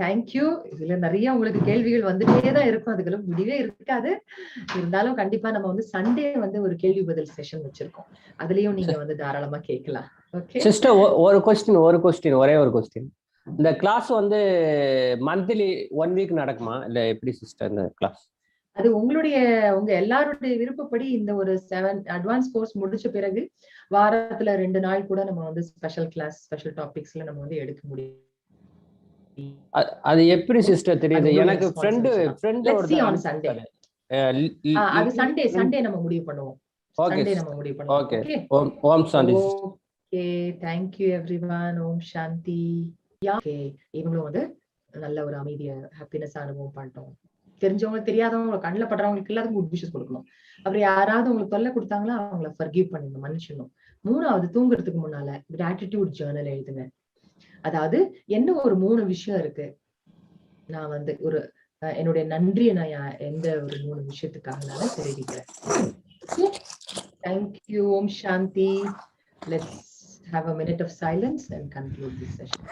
thank you. இதுல நிறைய உங்களுக்கு கேள்விகள் வந்துட்டேதான் இருக்கும், அதுக்கெல்லாம் முடிவே இருக்காது. இருந்தாலும் கண்டிப்பா நம்ம சண்டே ஒரு கேள்வி பதில் செஷன் வச்சிருக்கோம், அதுலயும் நீங்க தாராளமா கேட்கலாம். ஓகே சிஸ்டர், ஒரு கொஸ்டின் ஒரே ஒரு கொஸ்டின். இந்த கிளாஸ் மந்த்லி 1 வீக் நடக்குமா இல்ல எப்படி சிஸ்டர் இந்த கிளாஸ்? அது உங்க எல்லாருடைய விருப்பப்படி இந்த 7 அட்வான்ஸ் கோர்ஸ் முடிச்ச பிறகு வாரத்துல 2 நாள் கூட நம்ம ஸ்பெஷல் கிளாஸ், ஸ்பெஷல் டாபிக்ஸ்ல நம்ம எடுக்க முடியும். அது எப்படி சிஸ்டர் தெரியுது? எனக்கு ஃப்ரெண்ட் அது சண்டே நம்ம முடிவு பண்ணுவோம். சண்டே நம்ம முடிவு பண்ணுவோம். ஓகே, ஓம் சாந்தி. Okay, thank you everyone. ஓம் சாந்தி. ஓகே, இவங்களும் நல்ல ஒரு அமைதிய ஹாப்பினஸ் அனுபவம் பண்ணிட்டோம். தெரிஞ்சவங்க தெரியாதவங்க கண்ணில் படுறவங்களுக்கு எல்லாரும் குட் விஷஸ் கொடுக்கணும். அப்புறம் யாராவது உங்களுக்கு தொல்லை கொடுத்தாங்களா அவங்கள ஃபர்கிவ் பண்ணிடணும், மன்னிச்சிடணும். 3வது, தூங்குறதுக்கு முன்னால கிராட்டிடியூட் ஜர்னல் எழுதுங்க. அதாவது என்ன ஒரு 3 விஷயம் இருக்கு, நான் என்னுடைய நன்றியை நான் எந்த ஒரு 3 விஷயத்துக்காக நான் தெரிவிக்கிறேன். Thank you. Om Shanti. Let's have a minute of silence and conclude this session.